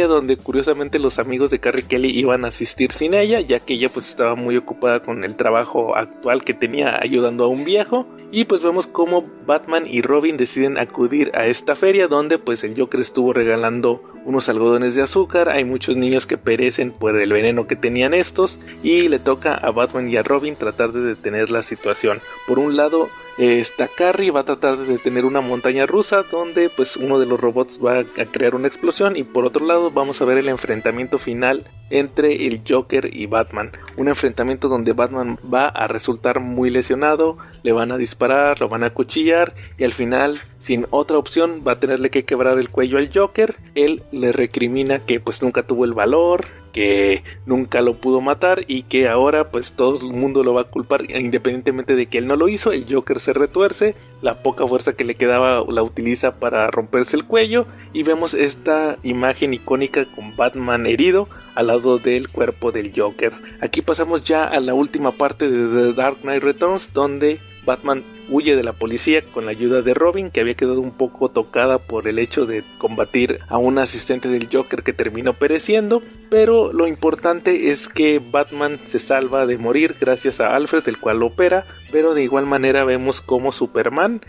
donde curiosamente los amigos de Carrie Kelly iban a asistir sin ella, ya que ella pues estaba muy ocupada con el trabajo actual que tenía ayudando a un viejo. Y pues vemos cómo Batman y Robin deciden acudir a esta feria, donde pues el Joker estuvo regalando unos algodones de azúcar. Hay muchos niños que perecen por el veneno que tenían estos, y le toca a Batman y a Robin tratar de detener la situación. Por un lado está Carrie, va a tratar de detener una montaña rusa donde pues uno de los robots va a crear una explosión, y por otro lado vamos a ver el enfrentamiento final entre el Joker y Batman, un enfrentamiento donde Batman va a resultar muy lesionado, le van a disparar, lo van a acuchillar, y al final, sin otra opción, va a tenerle que quebrar el cuello al Joker. Él le recrimina que pues nunca tuvo el valor, que nunca lo pudo matar, y que ahora pues todo el mundo lo va a culpar independientemente de que él no lo hizo. El Joker se retuerce, la poca fuerza que le quedaba la utiliza para romperse el cuello, y vemos esta imagen icónica con Batman herido al lado del cuerpo del Joker. Aquí pasamos ya a la última parte de The Dark Knight Returns, donde Batman huye de la policía con la ayuda de Robin, que había quedado un poco tocada por el hecho de combatir a un asistente del Joker que terminó pereciendo. pero lo importante es que Batman se salva de morir gracias a Alfred, el cual lo opera. Pero de igual manera vemos como Superman,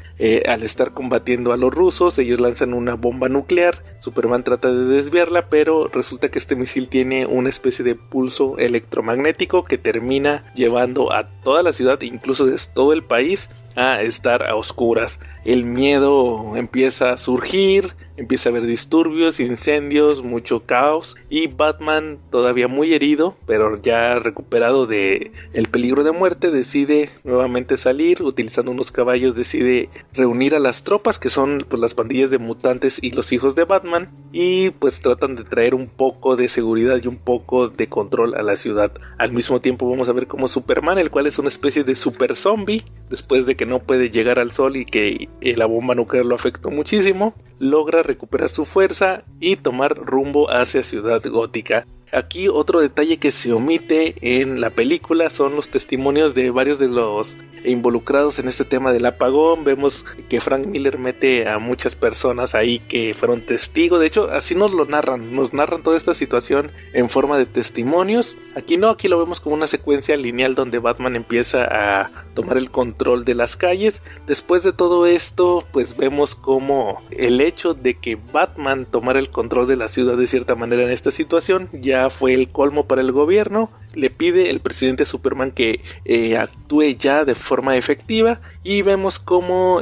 al estar combatiendo a los rusos, ellos lanzan una bomba nuclear. Superman trata de desviarla, pero resulta que este misil tiene una especie de pulso electromagnético que termina llevando a toda la ciudad, incluso desde todo el país, a estar a oscuras. El miedo empieza a surgir, empieza a haber disturbios, incendios, mucho caos, y Batman, todavía muy herido, pero ya recuperado de el peligro de muerte, decide nuevamente salir. Utilizando unos caballos decide reunir a las tropas, que son pues las pandillas de mutantes y los hijos de Batman, y pues tratan de traer un poco de seguridad y un poco de control a la ciudad. Al mismo tiempo vamos a ver como Superman, el cual es una especie de super zombie, después de que no puede llegar al sol y que la bomba nuclear lo afectó muchísimo, logra recuperar su fuerza y tomar rumbo hacia Ciudad Gótica. Aquí otro detalle que se omite en la película son los testimonios de varios de los involucrados en este tema del apagón. Vemos que Frank Miller mete a muchas personas ahí que fueron testigos. De hecho, así nos narran toda esta situación en forma de testimonios. Aquí no, aquí lo vemos como una secuencia lineal donde Batman empieza a tomar el control de las calles. Después de todo esto, pues vemos como el hecho de que Batman tomara el control de la ciudad de cierta manera en esta situación ya fue el colmo para el gobierno. Le pide el presidente Superman que actúe ya de forma efectiva, y vemos cómo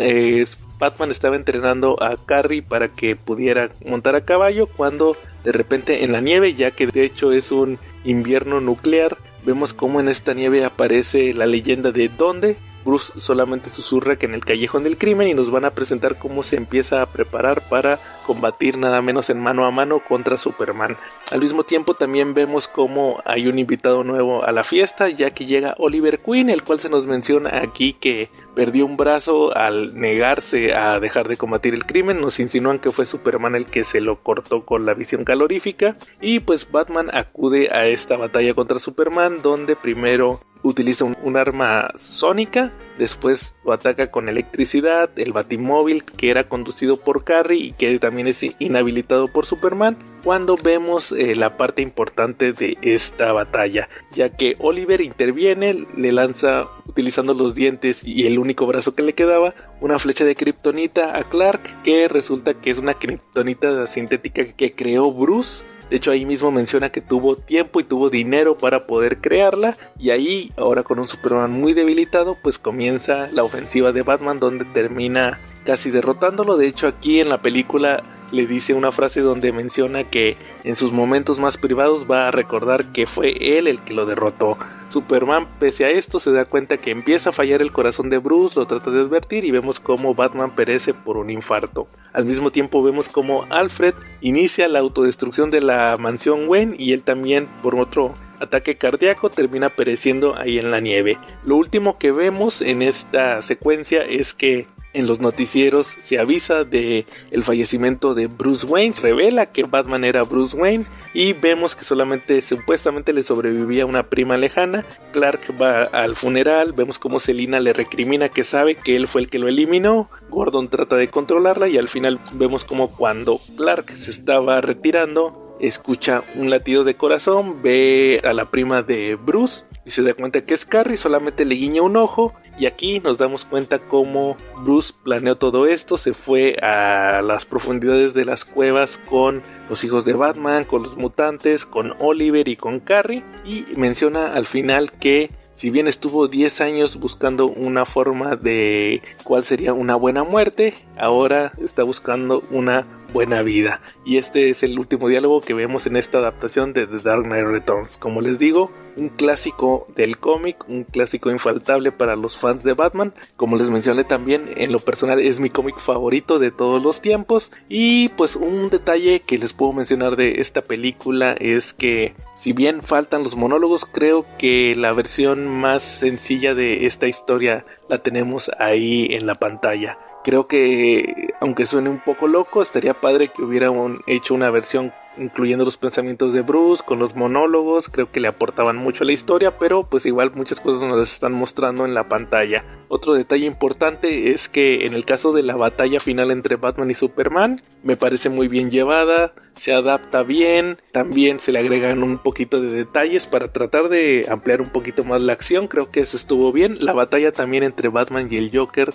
Batman estaba entrenando a Carrie para que pudiera montar a caballo, cuando de repente en la nieve, ya que de hecho es un invierno nuclear, vemos cómo en esta nieve aparece la leyenda de ¿dónde? Bruce solamente susurra que en el callejón del crimen, y nos van a presentar cómo se empieza a preparar para combatir nada menos en mano a mano contra Superman. Al mismo tiempo también vemos cómo hay un invitado nuevo a la fiesta, ya que llega Oliver Queen, el cual se nos menciona aquí que perdió un brazo al negarse a dejar de combatir el crimen. Nos insinúan que fue Superman el que se lo cortó con la visión calorífica, y pues Batman acude a esta batalla contra Superman, donde primero utiliza un arma sónica, después lo ataca con electricidad, el batimóvil que era conducido por Carrie y que también es inhabilitado por Superman, cuando vemos la parte importante de esta batalla, ya que Oliver interviene, le lanza, utilizando los dientes y el único brazo que le quedaba, una flecha de kriptonita a Clark, que resulta que es una kriptonita sintética que creó Bruce. De hecho, ahí mismo menciona que tuvo tiempo y tuvo dinero para poder crearla, y ahí, ahora con un Superman muy debilitado, pues comienza la ofensiva de Batman, donde termina casi derrotándolo. De hecho, aquí en la película le dice una frase donde menciona que en sus momentos más privados va a recordar que fue él el que lo derrotó. Superman, pese a esto, se da cuenta que empieza a fallar el corazón de Bruce, lo trata de advertir, y vemos cómo Batman perece por un infarto. Al mismo tiempo vemos cómo Alfred inicia la autodestrucción de la mansión Wayne, y él también, por otro ataque cardíaco, termina pereciendo ahí en la nieve. Lo último que vemos en esta secuencia es que en los noticieros se avisa de el fallecimiento de Bruce Wayne, se revela que Batman era Bruce Wayne, y vemos que solamente supuestamente le sobrevivía una prima lejana. Clark va al funeral, vemos como Selina le recrimina que sabe que él fue el que lo eliminó. Gordon trata de controlarla, y al final vemos como cuando Clark se estaba retirando, escucha un latido de corazón, ve a la prima de Bruce y se da cuenta que es Carrie, solamente le guiña un ojo, y aquí nos damos cuenta cómo Bruce planeó todo esto. Se fue a las profundidades de las cuevas con los hijos de Batman, con los mutantes, con Oliver y con Carrie, y menciona al final que si bien estuvo 10 años buscando una forma de cuál sería una buena muerte, ahora está buscando una buena vida. Y este es el último diálogo que vemos en esta adaptación de The Dark Knight Returns. Como les digo, un clásico del cómic, un clásico infaltable para los fans de Batman. Como les mencioné también, en lo personal es mi cómic favorito de todos los tiempos. Y pues un detalle que les puedo mencionar de esta película es que, si bien faltan los monólogos, creo que la versión más sencilla de esta historia la tenemos ahí en la pantalla. Creo que, aunque suene un poco loco, estaría padre que hubieran hecho una versión incluyendo los pensamientos de Bruce con los monólogos. Creo que le aportaban mucho a la historia, pero pues igual muchas cosas nos las están mostrando en la pantalla. Otro detalle importante es que en el caso de la batalla final entre Batman y Superman, me parece muy bien llevada. se adapta bien, también se le agregan un poquito de detalles para tratar de ampliar un poquito más la acción. Creo que eso estuvo bien. La batalla también entre Batman y el Joker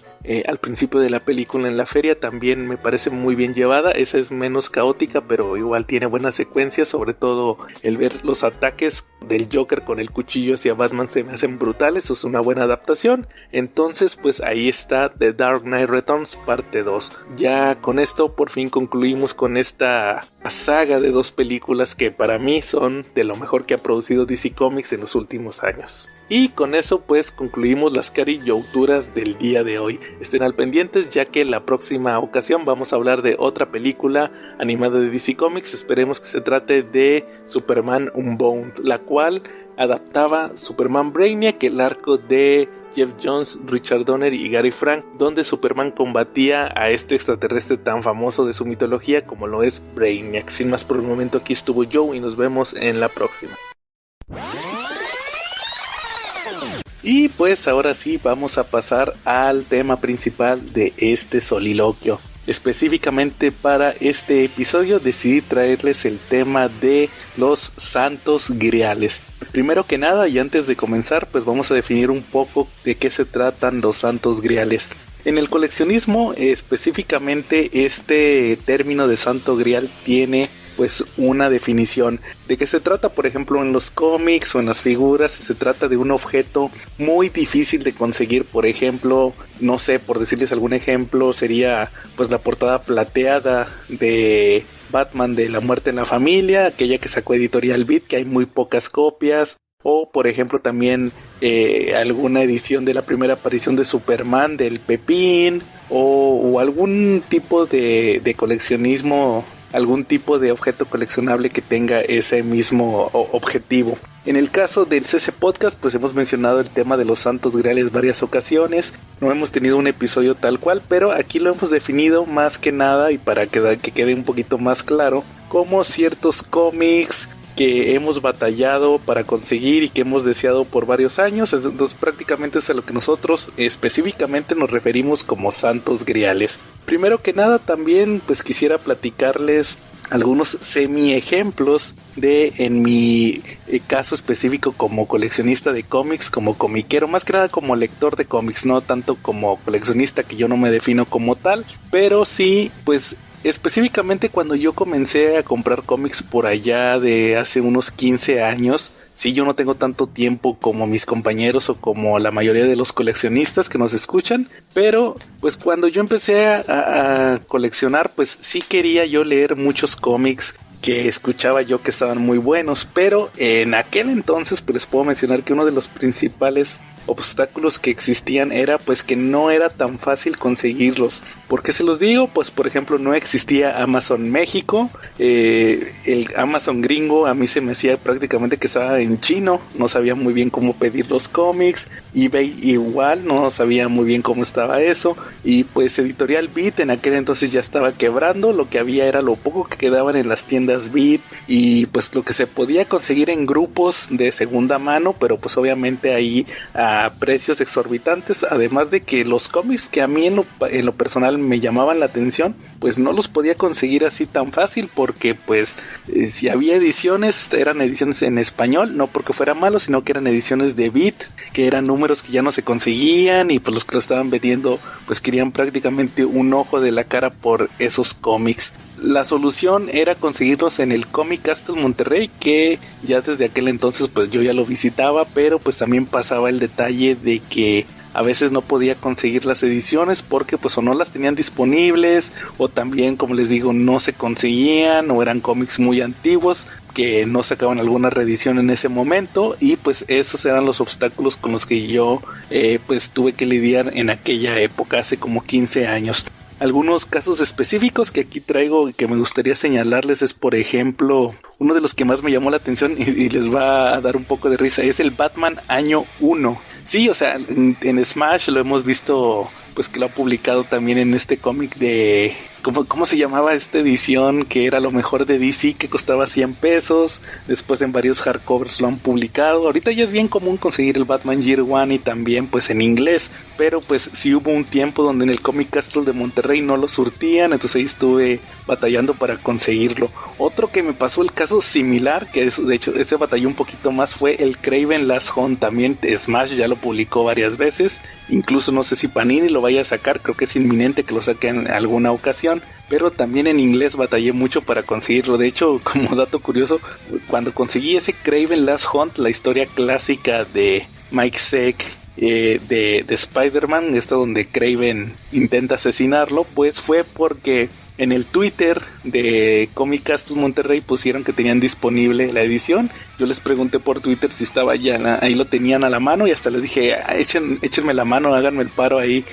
al principio de la película en la feria también me parece muy bien llevada. Esa es menos caótica, pero igual tiene buenas secuencias, sobre todo el ver los ataques del Joker con el cuchillo hacia Batman se me hacen brutales. Eso es una buena adaptación. Entonces pues ahí está The Dark Knight Returns parte 2. Ya con esto por fin concluimos con esta saga de 2 películas que para mí son de lo mejor que ha producido DC Comics en los últimos años. Y con eso pues concluimos las carillauturas del día de hoy. Estén al pendientes, ya que la próxima ocasión vamos a hablar de otra película animada de DC Comics. Esperemos que se trate de Superman Unbound, la cual adaptaba Superman Brainiac, el arco de Jeff Jones, Richard Donner y Gary Frank, donde Superman combatía a este extraterrestre tan famoso de su mitología como lo es Brainiac. Sin más por el momento, aquí estuvo Joe y nos vemos en la próxima. Y pues ahora sí vamos a pasar al tema principal de este soliloquio. Específicamente para este episodio decidí traerles el tema de los santos griales. Primero que nada y antes de comenzar pues vamos a definir un poco de qué se tratan los santos griales. En el coleccionismo específicamente este término de santo grial tiene pues una definición. ¿De qué se trata? Por ejemplo, en los cómics o en las figuras se trata de un objeto muy difícil de conseguir. Por ejemplo, no sé, por decirles algún ejemplo, sería pues la portada plateada de Batman de La Muerte en la Familia, aquella que sacó Editorial Beat, que hay muy pocas copias. O por ejemplo también alguna edición de la primera aparición de Superman del Pepín, o algún tipo de coleccionismo, algún tipo de objeto coleccionable que tenga ese mismo objetivo. En el caso del CC Podcast pues hemos mencionado el tema de los santos griales varias ocasiones. No hemos tenido un episodio tal cual, pero aquí lo hemos definido más que nada y para que quede un poquito más claro, como ciertos cómics que hemos batallado para conseguir y que hemos deseado por varios años. Entonces prácticamente es a lo que nosotros específicamente nos referimos como santos griales. Primero que nada también pues quisiera platicarles algunos semi ejemplos de en mi caso específico como coleccionista de cómics, como comiquero, más que nada como lector de cómics, no tanto como coleccionista, que yo no me defino como tal, pero sí pues específicamente cuando yo comencé a comprar cómics por allá de hace unos 15 años, sí, yo no tengo tanto tiempo como mis compañeros o como la mayoría de los coleccionistas que nos escuchan, pero pues cuando yo empecé a coleccionar, pues sí quería yo leer muchos cómics que escuchaba yo que estaban muy buenos, pero en aquel entonces pues les puedo mencionar que uno de los principales obstáculos que existían era pues que no era tan fácil conseguirlos. ¿Por qué se los digo? Pues por ejemplo no existía Amazon México, el Amazon gringo a mí se me hacía prácticamente que estaba en chino, no sabía muy bien cómo pedir los cómics. eBay igual no sabía muy bien cómo estaba eso, y pues Editorial Beat en aquel entonces ya estaba quebrando, lo que había era lo poco que quedaban en las tiendas Beat y pues lo que se podía conseguir en grupos de segunda mano, pero pues obviamente ahí a precios exorbitantes, además de que los cómics que a mí en lo personal me llamaban la atención, pues no los podía conseguir así tan fácil, porque pues si había ediciones, eran ediciones en español, no porque fuera malo, sino que eran ediciones de Beat, que eran números que ya no se conseguían, y pues los que lo estaban vendiendo pues querían prácticamente un ojo de la cara por esos cómics. La solución era conseguirlos en el Comic Castle Monterrey, que ya desde aquel entonces pues yo ya lo visitaba, pero pues también pasaba el detalle de que a veces no podía conseguir las ediciones porque pues o no las tenían disponibles, o también, como les digo, no se conseguían, o eran cómics muy antiguos que no sacaban alguna reedición en ese momento, y pues esos eran los obstáculos con los que yo pues tuve que lidiar en aquella época, hace como 15 años. Algunos casos específicos que aquí traigo y que me gustaría señalarles es, por ejemplo, uno de los que más me llamó la atención y les va a dar un poco de risa, es el Batman Año 1. Sí, o sea, en Smash lo hemos visto, pues que lo ha publicado también en este cómic de ¿Cómo se llamaba esta edición que era lo mejor de DC, que costaba 100 pesos? Después en varios hardcovers lo han publicado. Ahorita ya es bien común conseguir el Batman Year One y también pues en inglés, pero pues sí hubo un tiempo donde en el Comic Castle de Monterrey no lo surtían, entonces ahí estuve batallando para conseguirlo. Otro que me pasó el caso similar, que es, de hecho ese batalló un poquito más, fue el Kraven Last Hunt. También Smash ya lo publicó varias veces, incluso no sé si Panini lo vaya a sacar, creo que es inminente que lo saque en alguna ocasión, pero también en inglés batallé mucho para conseguirlo. De hecho, como dato curioso, cuando conseguí ese Kraven Last Hunt, la historia clásica de Mike Zeck, de Spider-Man, esta donde Kraven intenta asesinarlo, pues fue porque en el Twitter de Comic Castle Monterrey pusieron que tenían disponible la edición. Yo les pregunté por Twitter si estaba ya, ahí lo tenían a la mano, y hasta les dije, échenme la mano, háganme el paro ahí,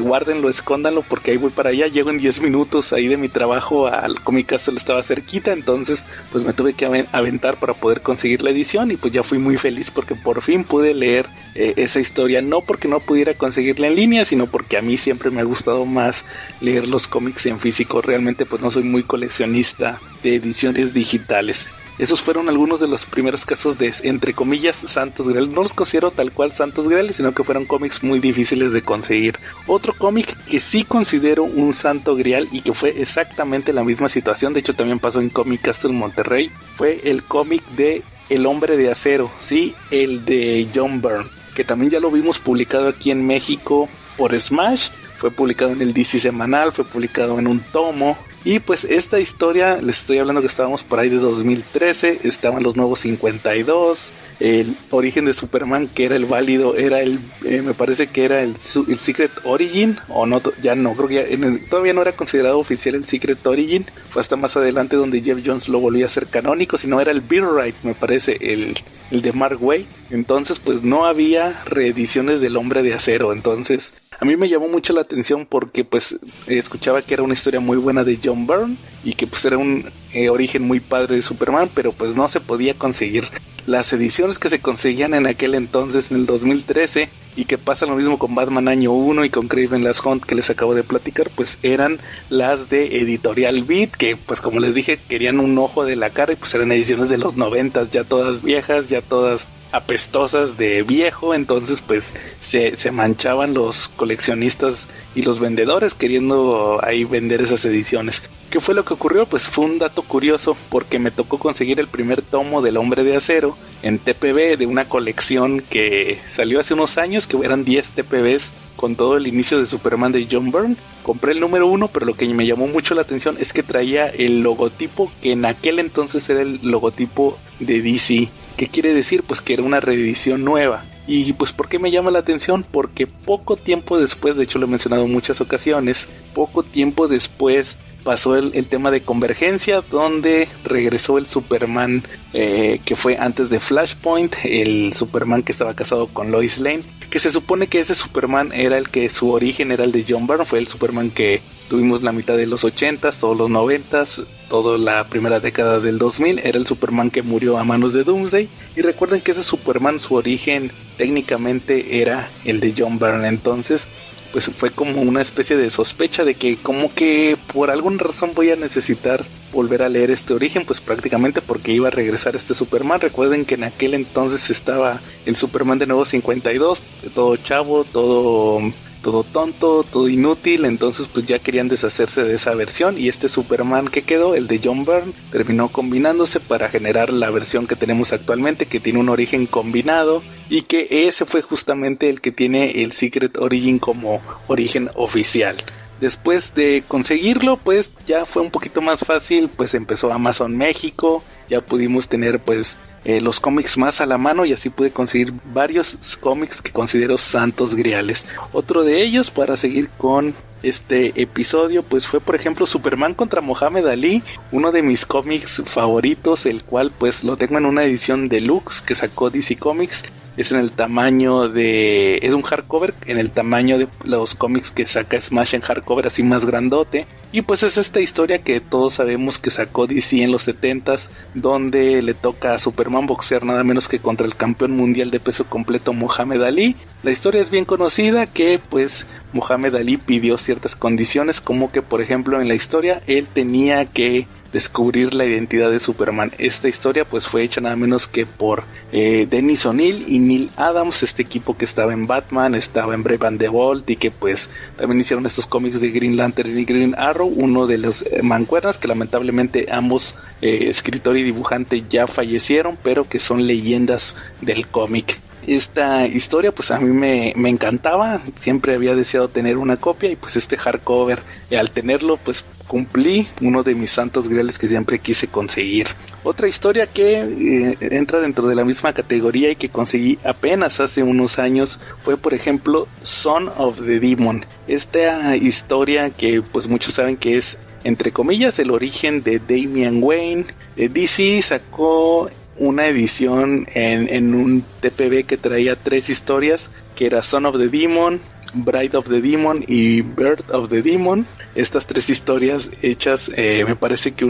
guárdenlo, escóndanlo, porque ahí voy para allá. Llego en 10 minutos ahí de mi trabajo al Comic Castle, estaba cerquita, entonces pues me tuve que aventar para poder conseguir la edición, y pues ya fui muy feliz porque por fin pude leer esa historia, no porque no pudiera conseguirla en línea, sino porque a mí siempre me ha gustado más leer los cómics en físico. Realmente pues no soy muy coleccionista de ediciones digitales. Esos fueron algunos de los primeros casos de, entre comillas, santos griales. No los considero tal cual santos griales, sino que fueron cómics muy difíciles de conseguir. Otro cómic que sí considero un santo grial y que fue exactamente la misma situación, de hecho también pasó en Comic Castle Monterrey, fue el cómic de El Hombre de Acero, sí, el de John Byrne, que también ya lo vimos publicado aquí en México por Smash. Fue publicado en el DC semanal, fue publicado en un tomo. Y pues esta historia, les estoy hablando que estábamos por ahí de 2013, estaban los nuevos 52, el origen de Superman, que era el válido, era el, me parece que era el Secret Origin, o no, ya no, creo que ya, todavía no era considerado oficial el Secret Origin, fue hasta más adelante donde Jeff Jones lo volvió a hacer canónico, sino era el Birthright, me parece, el de Mark Waid. Entonces pues no había reediciones del Hombre de Acero, entonces a mí me llamó mucho la atención porque pues escuchaba que era una historia muy buena de John Byrne y que pues era un origen muy padre de Superman, pero pues no se podía conseguir. Las ediciones que se conseguían en aquel entonces, en el 2013, y que pasa lo mismo con Batman Año 1 y con Kraven Last Hunt que les acabo de platicar, pues eran las de Editorial Beat, que pues como les dije querían un ojo de la cara, y pues eran ediciones de los 90, ya todas viejas, ya todas apestosas de viejo. Entonces pues se manchaban los coleccionistas y los vendedores queriendo ahí vender esas ediciones. ¿Qué fue lo que ocurrió? Pues fue un dato curioso, porque me tocó conseguir el primer tomo del Hombre de Acero en TPB, de una colección que salió hace unos años, que eran 10 TPBs con todo el inicio de Superman de John Byrne. Compré el número 1, pero lo que me llamó mucho la atención es que traía el logotipo que en aquel entonces era el logotipo de DC. ¿Qué quiere decir? Pues que era una reedición nueva. Y pues ¿por qué me llama la atención? Porque poco tiempo después, de hecho lo he mencionado en muchas ocasiones, poco tiempo después pasó el tema de Convergencia, donde regresó el Superman que fue antes de Flashpoint, el Superman que estaba casado con Lois Lane, que se supone que ese Superman era el que su origen era el de John Byrne, fue el Superman que tuvimos la mitad de los 80s, todos los 90s, toda la primera década del 2000, era el Superman que murió a manos de Doomsday. Y recuerden que ese Superman, su origen técnicamente era el de John Byrne. Entonces pues fue como una especie de sospecha de que como que por alguna razón voy a necesitar volver a leer este origen, pues prácticamente porque iba a regresar este Superman. Recuerden que en aquel entonces estaba el Superman de nuevo 52, todo chavo, todo tonto, todo inútil. Entonces pues ya querían deshacerse de esa versión, y este Superman que quedó, el de John Byrne, terminó combinándose para generar la versión que tenemos actualmente, que tiene un origen combinado, y que ese fue justamente el que tiene el Secret Origin como origen oficial. Después de conseguirlo, pues ya fue un poquito más fácil, pues empezó Amazon México, ya pudimos tener pues los cómics más a la mano, y así pude conseguir varios cómics que considero santos griales. Otro de ellos, para seguir con este episodio, pues fue por ejemplo Superman contra Mohamed Ali, uno de mis cómics favoritos, el cual pues lo tengo en una edición deluxe que sacó DC Comics. es en el tamaño de... es un hardcover en el tamaño de los cómics que saca Smash en hardcover, así más grandote. Y pues es esta historia que todos sabemos que sacó DC en los 70s, donde le toca a Superman boxear nada menos que contra el campeón mundial de peso completo Muhammad Ali. La historia es bien conocida, que pues Muhammad Ali pidió ciertas condiciones, como que por ejemplo en la historia él tenía que descubrir la identidad de Superman. Esta historia pues fue hecha nada menos que por Dennis O'Neil y Neil Adams, este equipo que estaba en Batman, estaba en Brave and the Bold, y que pues también hicieron estos cómics de Green Lantern y Green Arrow, uno de los mancuernas que lamentablemente ambos escritor y dibujante ya fallecieron, pero que son leyendas del cómic. Esta historia pues a mí me encantaba, siempre había deseado tener una copia, y pues este hardcover, al tenerlo pues cumplí uno de mis santos griales que siempre quise conseguir. Otra historia que entra dentro de la misma categoría y que conseguí apenas hace unos años fue por ejemplo Son of the Demon. Esta historia que pues muchos saben que es entre comillas el origen de Damian Wayne. DC sacó una edición en un TPB que traía 3 historias, que era Son of the Demon, Bride of the Demon y Bird of the Demon. Estas 3 historias hechas, me parece que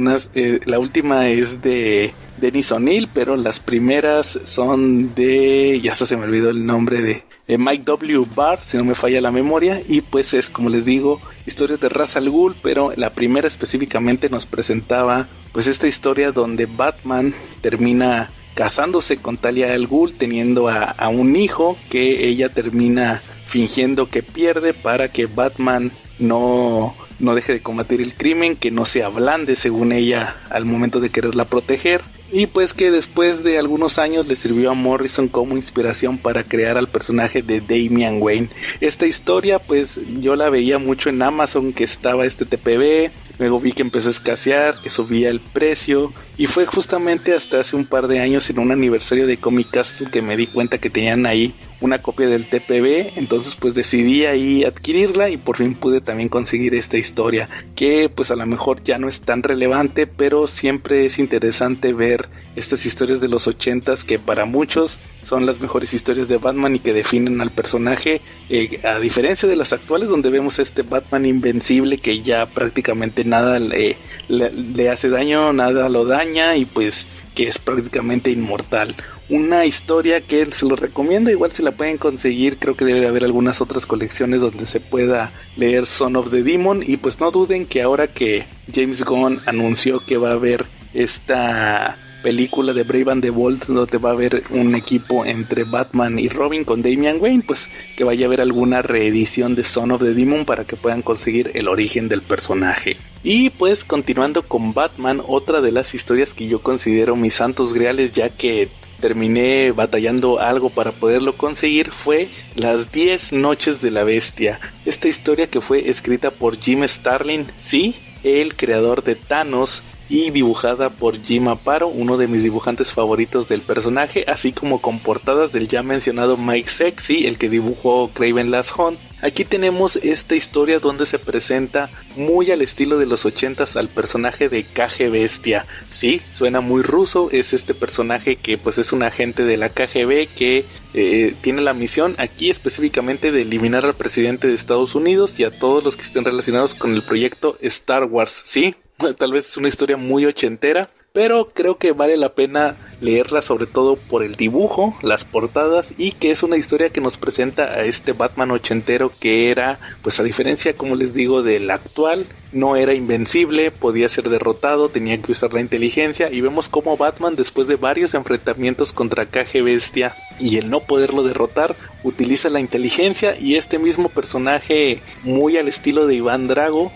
la última es de Dennis O'Neil, pero las primeras son de, ya hasta se me olvidó el nombre, de Mike W. Barr, si no me falla la memoria. Y pues es, como les digo, historias de Ra's al Ghul, pero la primera específicamente nos presentaba pues esta historia donde Batman termina casándose con Talia al Ghul, teniendo a un hijo que ella termina fingiendo que pierde para que Batman no deje de combatir el crimen, que no se ablande según ella al momento de quererla proteger. Y pues que después de algunos años le sirvió a Morrison como inspiración para crear al personaje de Damian Wayne. Esta historia pues yo la veía mucho en Amazon, que estaba este TPB. Luego vi que empezó a escasear, que subía el precio, y fue justamente hasta hace un par de años en un aniversario de Comic Castle que me di cuenta que tenían ahí una copia del TPB. Entonces pues decidí ahí adquirirla y por fin pude también conseguir esta historia, que pues a lo mejor ya no es tan relevante, pero siempre es interesante ver estas historias de los 80s que para muchos son las mejores historias de Batman y que definen al personaje, a diferencia de las actuales donde vemos este Batman invencible que ya prácticamente nada le hace daño, nada lo daña, y pues que es prácticamente inmortal. Una historia que se lo recomiendo, igual si la pueden conseguir, creo que debe haber algunas otras colecciones donde se pueda leer Son of the Demon. Y pues no duden que ahora que James Gunn anunció que va a haber esta película de Brave and the Bold, donde va a haber un equipo entre Batman y Robin con Damian Wayne, pues que vaya a haber alguna reedición de Son of the Demon para que puedan conseguir el origen del personaje. Y pues continuando con Batman, otra de las historias que yo considero mis santos griales, ya que terminé batallando algo para poderlo conseguir, fue Las 10 Noches de la Bestia. Esta historia que fue escrita por Jim Starlin, sí, el creador de Thanos, y dibujada por Jim Aparo, uno de mis dibujantes favoritos del personaje, así como con portadas del ya mencionado Mike Sexy, el que dibujó Kraven Last Hunt. Aquí tenemos esta historia donde se presenta muy al estilo de los 80s al personaje de KG Bestia. Sí, suena muy ruso, es este personaje que pues es un agente de la KGB que tiene la misión aquí específicamente de eliminar al presidente de Estados Unidos y a todos los que estén relacionados con el proyecto Star Wars. Sí, tal vez es una historia muy ochentera, pero creo que vale la pena leerla, sobre todo por el dibujo, las portadas, y que es una historia que nos presenta a este Batman ochentero que era, pues a diferencia, como les digo, del actual, no era invencible, podía ser derrotado, tenía que usar la inteligencia, y vemos cómo Batman, después de varios enfrentamientos contra KG Bestia y el no poderlo derrotar, utiliza la inteligencia, y este mismo personaje, muy al estilo de Iván Drago,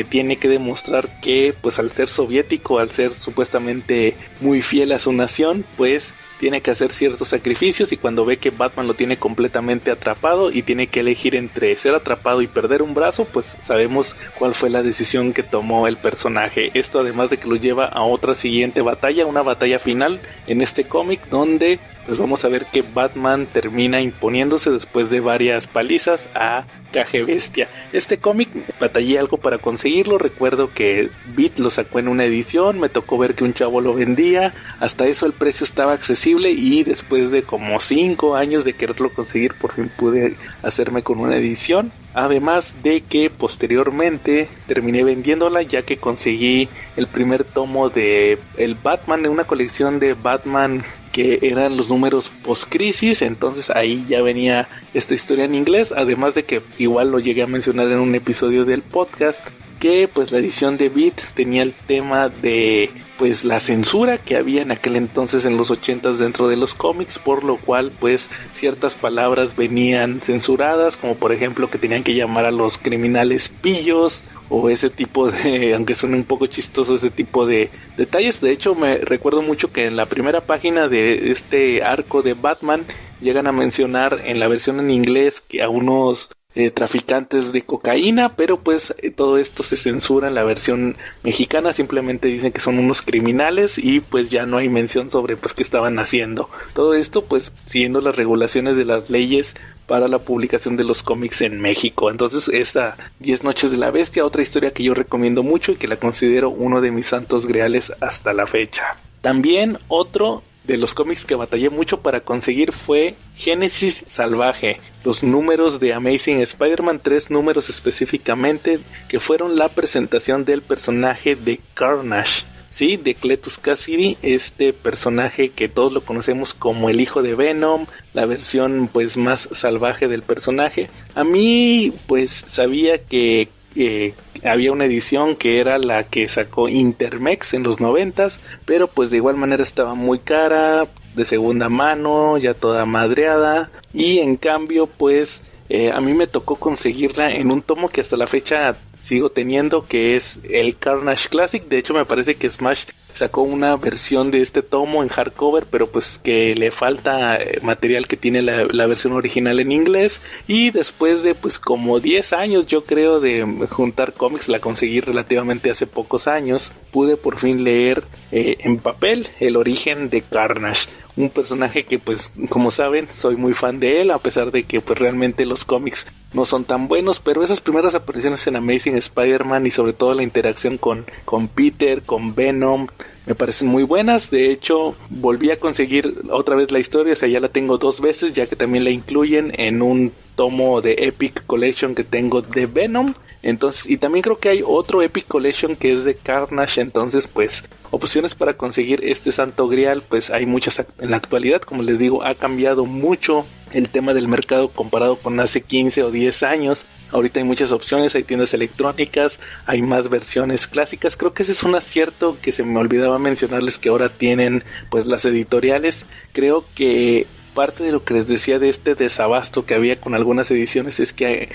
tiene que demostrar que pues al ser soviético, al ser supuestamente muy fiel a su nación, pues tiene que hacer ciertos sacrificios, y cuando ve que Batman lo tiene completamente atrapado y tiene que elegir entre ser atrapado y perder un brazo, pues sabemos cuál fue la decisión que tomó el personaje. Esto además de que lo lleva a otra siguiente batalla, una batalla final en este cómic donde pues vamos a ver que Batman termina imponiéndose después de varias palizas a Caje Bestia. Este cómic batallé algo para conseguirlo, recuerdo que Beat lo sacó en una edición, me tocó ver que un chavo lo vendía, hasta eso el precio estaba accesible y después de como 5 años de quererlo conseguir por fin pude hacerme con una edición. Además de que posteriormente terminé vendiéndola ya que conseguí el primer tomo de el Batman, de una colección de Batman que eran los números post-crisis, entonces ahí ya venía esta historia en inglés, además de que igual lo llegué a mencionar en un episodio del podcast, que pues la edición de Beat tenía el tema de pues la censura que había en aquel entonces en los 80s dentro de los cómics, por lo cual pues ciertas palabras venían censuradas, como por ejemplo que tenían que llamar a los criminales pillos o ese tipo de, aunque suene un poco chistoso ese tipo de detalles. De hecho me recuerdo mucho que en la primera página de este arco de Batman llegan a mencionar en la versión en inglés que a unos traficantes de cocaína, pero pues todo esto se censura en la versión mexicana, simplemente dicen que son unos criminales y pues ya no hay mención sobre pues qué estaban haciendo. Todo esto pues siguiendo las regulaciones de las leyes para la publicación de los cómics en México. Entonces esta 10 Noches de la Bestia, otra historia que yo recomiendo mucho y que la considero uno de mis santos griales hasta la fecha. También otro de los cómics que batallé mucho para conseguir fue Génesis Salvaje, los números de Amazing Spider-Man, 3 números específicamente, que fueron la presentación del personaje de Carnage, sí, de Cletus Kasady, este personaje que todos lo conocemos como el hijo de Venom, la versión pues más salvaje del personaje. A mí pues sabía que había una edición que era la que sacó Intermex en los 90s, pero pues de igual manera estaba muy cara, de segunda mano, ya toda madreada, y en cambio pues a mí me tocó conseguirla en un tomo que hasta la fecha sigo teniendo, que es el Carnage Classic. De hecho me parece que Smash sacó una versión de este tomo en hardcover, pero pues que le falta material que tiene la versión original en inglés, y después de pues como 10 años yo creo de juntar cómics, la conseguí relativamente hace pocos años, pude por fin leer en papel el origen de Carnage, un personaje que pues como saben soy muy fan de él, a pesar de que pues realmente los cómics no son tan buenos, pero esas primeras apariciones en Amazing Spider-Man y sobre todo la interacción con Peter, con Venom, me parecen muy buenas. De hecho volví a conseguir otra vez la historia, o sea ya la tengo 2 veces, ya que también la incluyen en un tomo de Epic Collection que tengo de Venom. Entonces, y también creo que hay otro Epic Collection que es de Carnage. Entonces pues opciones para conseguir este santo grial pues hay muchas en la actualidad. Como les digo, ha cambiado mucho el tema del mercado comparado con hace 15 o 10 años. Ahorita hay muchas opciones, hay tiendas electrónicas, hay más versiones clásicas. Creo que ese es un acierto que se me olvidaba mencionarles, que ahora tienen pues las editoriales. Creo que parte de lo que les decía de este desabasto que había con algunas ediciones es que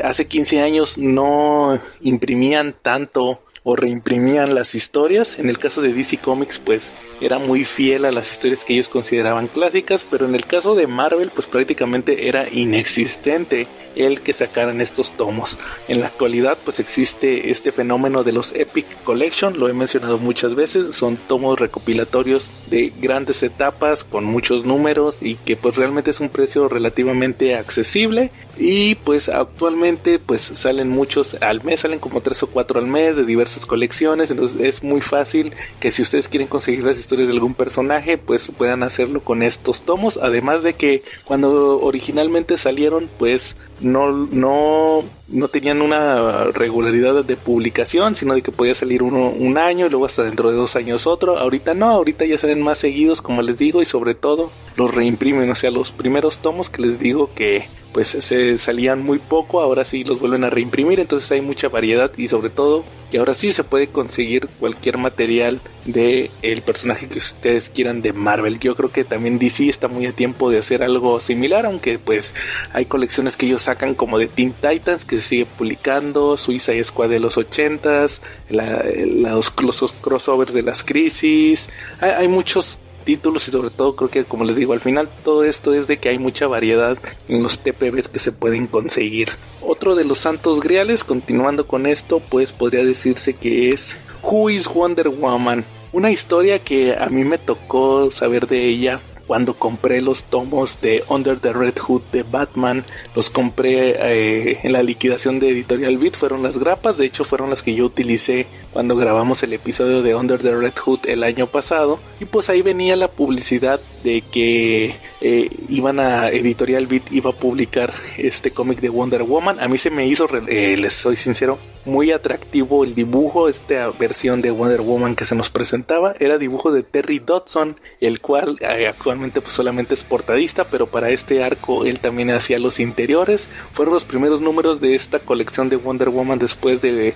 hace 15 años no imprimían tanto o reimprimían las historias. En el caso de DC Comics pues era muy fiel a las historias que ellos consideraban clásicas, pero en el caso de Marvel pues prácticamente era inexistente el que sacaran estos tomos. En la actualidad pues existe este fenómeno de los Epic Collection, lo he mencionado muchas veces, son tomos recopilatorios de grandes etapas con muchos números y que pues realmente es un precio relativamente accesible, y pues actualmente pues salen muchos al mes, salen como 3 o 4 al mes de diversas colecciones. Entonces es muy fácil que si ustedes quieren conseguir las historias de algún personaje pues puedan hacerlo con estos tomos, además de que cuando originalmente salieron pues no tenían una regularidad de publicación, sino de que podía salir uno un año y luego hasta dentro de 2 años otro. Ahorita no, ahorita ya salen más seguidos, como les digo, y sobre todo los reimprimen. O sea, los primeros tomos que les digo que pues se salían muy poco, ahora sí los vuelven a reimprimir. Entonces hay mucha variedad, y sobre todo que ahora sí se puede conseguir cualquier material de el personaje que ustedes quieran de Marvel. Yo creo que también DC está muy a tiempo de hacer algo similar, aunque pues hay colecciones que ellos sacan como de Teen Titans que se sigue publicando, Suicide Squad de los 80s, los crossovers de las crisis, hay muchos títulos, y sobre todo creo que, como les digo, al final todo esto es de que hay mucha variedad en los TPBs que se pueden conseguir. Otro de los santos griales, continuando con esto, pues podría decirse que es Who is Wonder Woman, una historia que a mí me tocó saber de ella cuando compré los tomos de Under the Red Hood de Batman. Los compré en la liquidación de Editorial Beat, fueron las grapas, de hecho fueron las que yo utilicé cuando grabamos el episodio de Under the Red Hood el año pasado. Y pues ahí venía la publicidad de que Editorial Beat iba a publicar este cómic de Wonder Woman. A mí se me hizo, les soy sincero, muy atractivo el dibujo. Esta versión de Wonder Woman que se nos presentaba era dibujo de Terry Dodson, el cual actualmente pues solamente es portadista, pero para este arco él también hacía los interiores. Fueron los primeros números de esta colección de Wonder Woman después de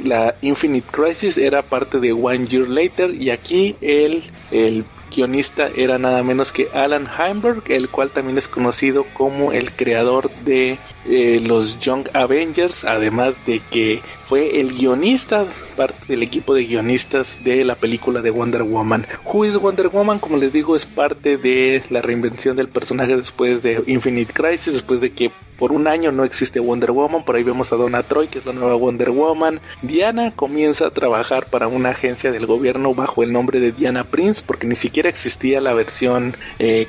la Infinite Crisis, era parte de One Year Later, y aquí el guionista era nada menos que Alan Heinberg, el cual también es conocido como el creador de los Young Avengers, además de que fue el guionista, parte del equipo de guionistas de la película de Wonder Woman. Who is Wonder Woman, como les digo, es parte de la reinvención del personaje después de Infinite Crisis, después de que por un año no existe Wonder Woman. Por ahí vemos a Donna Troy, que es la nueva Wonder Woman. Diana comienza a trabajar para una agencia del gobierno bajo el nombre de Diana Prince, porque ni siquiera existía la versión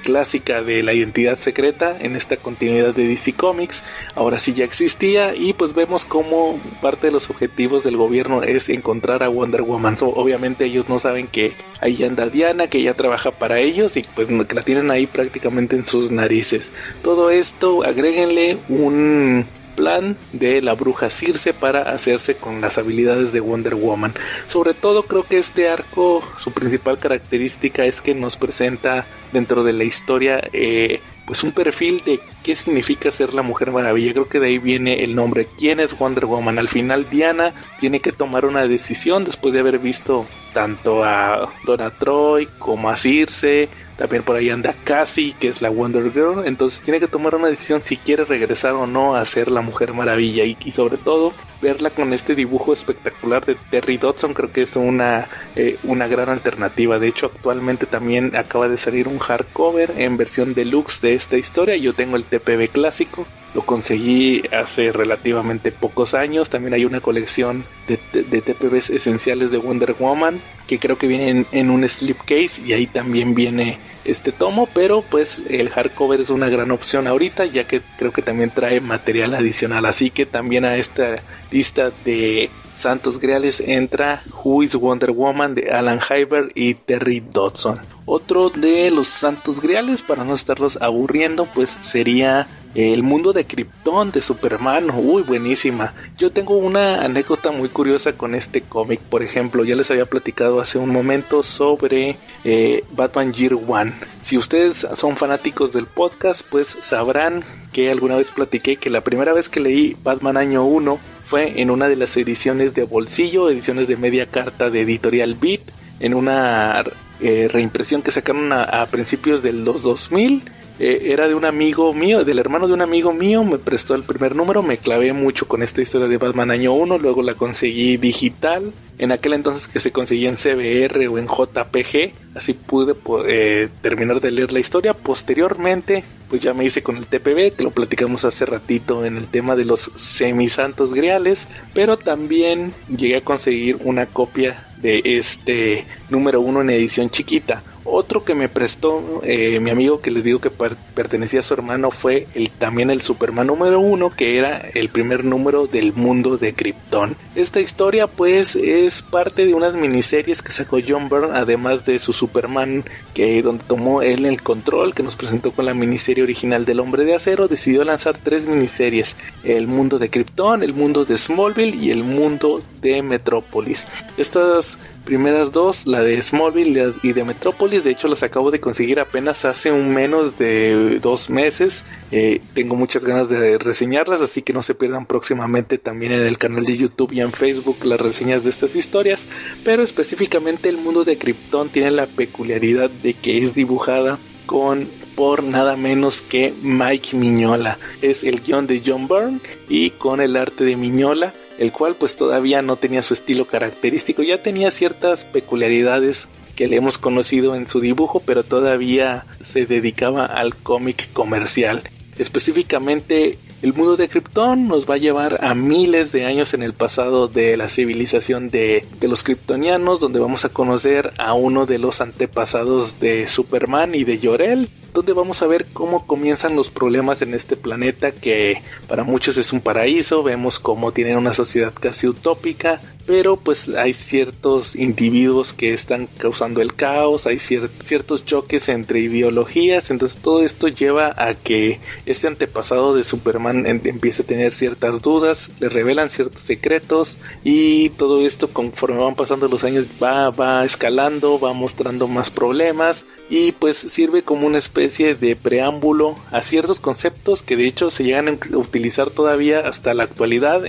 clásica de la identidad secreta en esta continuidad de DC Comics. Ahora sí ya existía, y pues vemos como parte de los objetivos del gobierno es encontrar a Wonder Woman. Obviamente ellos no saben que ahí anda Diana, que ella trabaja para ellos, y pues la tienen ahí prácticamente en sus narices. Todo esto, agréguenle un plan de la bruja Circe para hacerse con las habilidades de Wonder Woman. Sobre todo creo que este arco, su principal característica es que nos presenta dentro de la historia pues un perfil de qué significa ser la Mujer Maravilla. Creo que de ahí viene el nombre. ¿Quién es Wonder Woman? Al final Diana tiene que tomar una decisión después de haber visto tanto a Donna Troy como a Circe. También por ahí anda Cassie, que es la Wonder Girl. Entonces tiene que tomar una decisión si quiere regresar o no a ser la Mujer Maravilla. Y sobre todo verla con este dibujo espectacular de Terry Dodson, creo que es una gran alternativa. De hecho, actualmente también acaba de salir un hardcover en versión deluxe de esta historia. Yo tengo el TPB clásico, lo conseguí hace relativamente pocos años. También hay una colección de TPBs esenciales de Wonder Woman, que creo que vienen en un slipcase, y ahí también viene este tomo, pero pues el hardcover es una gran opción ahorita, ya que creo que también trae material adicional. Así que también a esta lista de Santos Griales entra Who is Wonder Woman de Alan Heinberg y Terry Dodson. Otro de los Santos Griales, para no estarlos aburriendo, pues sería El Mundo de Krypton de Superman. Uy, buenísima. Yo tengo una anécdota muy curiosa con este cómic. Por ejemplo, ya les había platicado hace un momento sobre Batman Year One. Si ustedes son fanáticos del podcast, pues sabrán que alguna vez platiqué que la primera vez que leí Batman Año 1 fue en una de las ediciones de bolsillo, ediciones de media carta de Editorial Beat, en una reimpresión que sacaron a principios de los 2000. Era de un amigo mío, del hermano de un amigo mío, me prestó el primer número, me clavé mucho con esta historia de Batman Año 1, luego la conseguí digital, en aquel entonces que se conseguía en CBR o en JPG, así pude terminar de leer la historia. Posteriormente, pues ya me hice con el TPB, que lo platicamos hace ratito en el tema de los semisantos griales, pero también llegué a conseguir una copia de este número 1 en edición chiquita. Otro que me prestó mi amigo, que les digo que pertenecía a su hermano, fue también el Superman número 1, que era el primer número del Mundo de Krypton. Esta historia pues es parte de unas miniseries que sacó John Byrne, además de su Superman, donde tomó él el control, que nos presentó con la miniserie original del Hombre de Acero. Decidió lanzar 3 miniseries: el Mundo de Krypton, el Mundo de Smallville y el Mundo de Metrópolis. Estas primeras dos, la de Smallville y de Metrópolis, de hecho las acabo de conseguir apenas hace menos de 2 meses. Tengo muchas ganas de reseñarlas, así que no se pierdan próximamente también en el canal de YouTube y en Facebook las reseñas de estas historias. Pero específicamente el Mundo de Krypton tiene la peculiaridad de que es dibujada por nada menos que Mike Mignola. Es el guión de John Byrne y con el arte de Mignola, el cual pues todavía no tenía su estilo característico, ya tenía ciertas peculiaridades que le hemos conocido en su dibujo, pero todavía se dedicaba al cómic comercial. Específicamente El mundo de Krypton nos va a llevar a miles de años en el pasado de la civilización de los kryptonianos, donde vamos a conocer a uno de los antepasados de Superman y de Jor-El, donde vamos a ver cómo comienzan los problemas en este planeta que para muchos es un paraíso. Vemos cómo tienen una sociedad casi utópica, pero pues hay ciertos individuos que están causando el caos, hay ciertos choques entre ideologías, entonces todo esto lleva a que este antepasado de Superman empiece a tener ciertas dudas, le revelan ciertos secretos, y todo esto conforme van pasando los años va escalando, va mostrando más problemas, y pues sirve como una especie de preámbulo a ciertos conceptos que de hecho se llegan a utilizar todavía hasta la actualidad.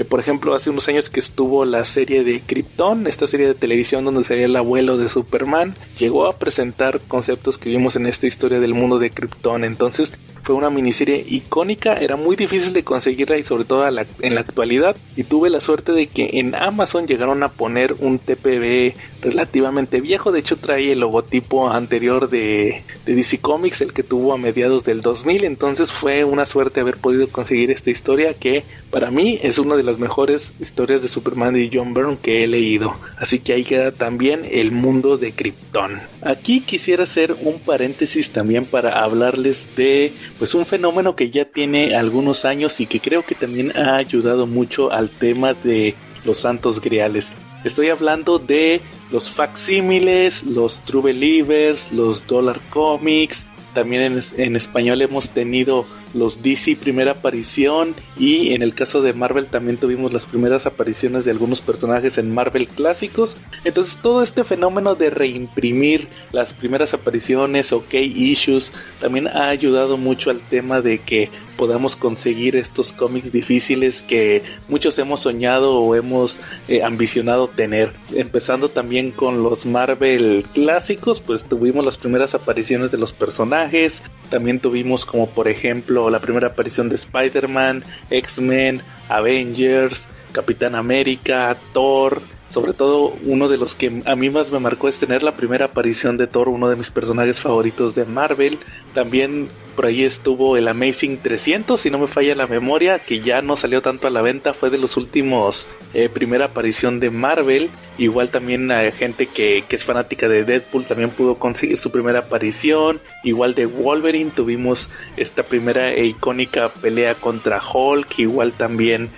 Por ejemplo, hace unos años que estuvo la serie de Krypton, esta serie de televisión donde sería el abuelo de Superman, llegó a presentar conceptos que vimos en esta historia del mundo de Krypton. Entonces fue una miniserie icónica, era muy difícil de conseguirla y sobre todo en la actualidad, y tuve la suerte de que en Amazon llegaron a poner un TPB relativamente viejo. De hecho trae el logotipo anterior de DC Comics, el que tuvo a mediados del 2000, entonces fue una suerte haber podido conseguir esta historia, que para mí es una de las mejores historias de Superman de John Byrne que he leído. Así que ahí queda también el mundo de Krypton. Aquí quisiera hacer un paréntesis también para hablarles de pues un fenómeno que ya tiene algunos años y que creo que también ha ayudado mucho al tema de los santos griales. Estoy hablando de los facsímiles, los True Believers, los Dollar Comics. También en español hemos tenido los DC primera aparición, y en el caso de Marvel también tuvimos las primeras apariciones de algunos personajes en Marvel clásicos. Entonces todo este fenómeno de reimprimir las primeras apariciones o key issues también ha ayudado mucho al tema de que podamos conseguir estos cómics difíciles que muchos hemos soñado o hemos ambicionado tener. Empezando también con los Marvel clásicos, pues tuvimos las primeras apariciones de los personajes. También tuvimos como por ejemplo la primera aparición de Spider-Man, X-Men, Avengers, Capitán América, Thor. Sobre todo uno de los que a mí más me marcó es tener la primera aparición de Thor, uno de mis personajes favoritos de Marvel. También por ahí estuvo el Amazing 300, si no me falla la memoria, que ya no salió tanto a la venta, fue de los últimos primera aparición de Marvel. Igual también hay gente que es fanática de Deadpool, también pudo conseguir su primera aparición. Igual de Wolverine tuvimos esta primera e icónica pelea contra Hulk. Igual también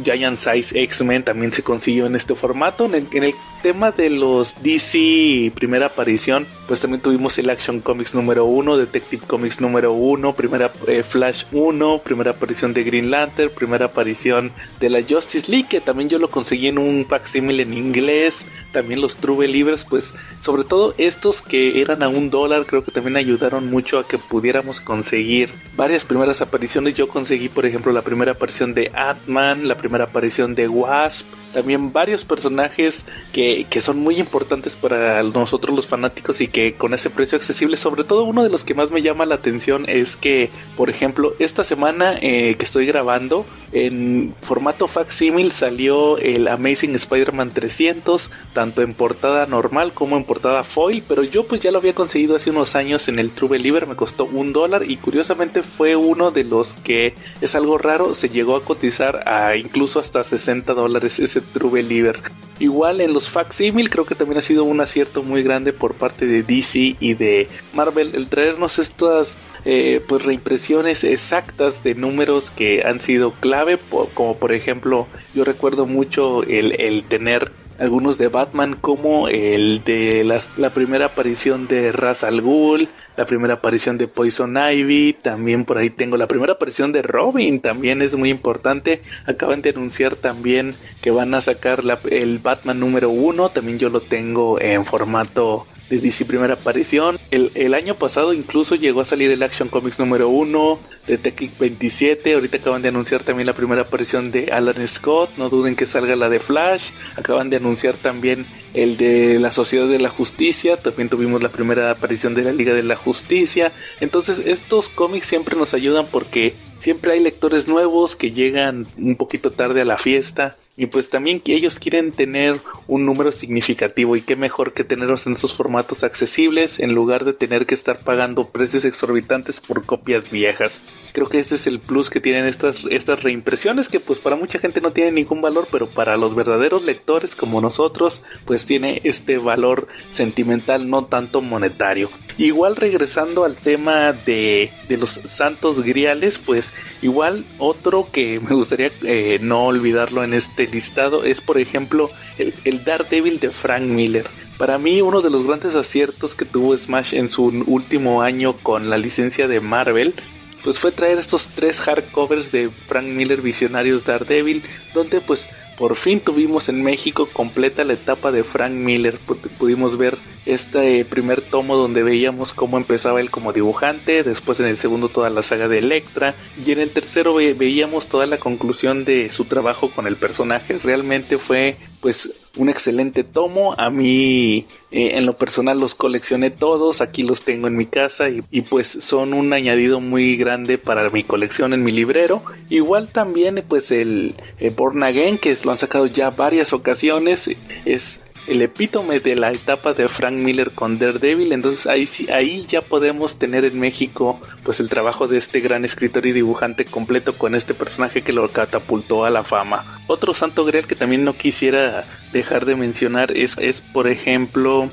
Giant Size X-Men también se consiguió en este formato. En el tema de los DC primera aparición, pues también tuvimos el Action Comics número 1, Detective Comics número 1, primera Flash 1, primera aparición de Green Lantern, primera aparición de la Justice League, que también yo lo conseguí en un facsímil en inglés. También los True Believers, pues sobre todo estos que eran a $1, creo que también ayudaron mucho a que pudiéramos conseguir varias primeras apariciones. Yo conseguí por ejemplo la primera aparición de Ant-Man, la primera aparición de Wasp, también varios personajes que son muy importantes para nosotros los fanáticos y que con ese precio accesible. Sobre todo uno de los que más me llama la atención es que por ejemplo esta semana que estoy grabando, en formato facsímil salió el Amazing Spider-Man 300, tanto en portada normal como en portada foil, pero yo pues ya lo había conseguido hace unos años en el True Believer, me costó $1 y curiosamente fue uno de los que es algo raro, se llegó a cotizar a incluso hasta $60 ese True Believer. Igual en los facsímil creo que también ha sido un acierto muy grande por parte de DC y de Marvel el traernos estas pues reimpresiones exactas de números que han sido clave, como por ejemplo yo recuerdo mucho el tener algunos de Batman, como el de la primera aparición de Ra's al Ghul, la primera aparición de Poison Ivy, también por ahí tengo la primera aparición de Robin, también es muy importante. Acaban de anunciar también que van a sacar el Batman número 1, también yo lo tengo en formato de DC primera aparición. El año pasado incluso llegó a salir el Action Comics número 1, Detective 27, ahorita acaban de anunciar también la primera aparición de Alan Scott, no duden que salga la de Flash, acaban de anunciar también el de la Sociedad de la Justicia, también tuvimos la primera aparición de la Liga de la Justicia. Entonces estos cómics siempre nos ayudan porque siempre hay lectores nuevos que llegan un poquito tarde a la fiesta y pues también que ellos quieren tener un número significativo, y qué mejor que tenerlos en esos formatos accesibles en lugar de tener que estar pagando precios exorbitantes por copias viejas. Creo que ese es el plus que tienen estas reimpresiones, que pues para mucha gente no tienen ningún valor, pero para los verdaderos lectores como nosotros pues tiene este valor sentimental, no tanto monetario. Igual, regresando al tema de los santos griales, pues igual otro que me gustaría no olvidarlo en este listado es, por ejemplo, el Daredevil de Frank Miller. Para mí, uno de los grandes aciertos que tuvo Smash en su último año con la licencia de Marvel pues fue traer estos 3 hardcovers de Frank Miller Visionarios Daredevil, donde pues por fin tuvimos en México completa la etapa de Frank Miller. Pudimos ver este primer tomo donde veíamos cómo empezaba él como dibujante, después en el segundo toda la saga de Elektra, y en el tercero veíamos toda la conclusión de su trabajo con el personaje. Realmente fue pues un excelente tomo. A mí en lo personal los coleccioné todos, aquí los tengo en mi casa y pues son un añadido muy grande para mi colección en mi librero. Igual también pues el Born Again, que lo han sacado ya varias ocasiones, es el epítome de la etapa de Frank Miller con Daredevil. Entonces ahí ya podemos tener en México pues el trabajo de este gran escritor y dibujante completo con este personaje que lo catapultó a la fama. Otro santo grial que también no quisiera dejar de mencionar es por ejemplo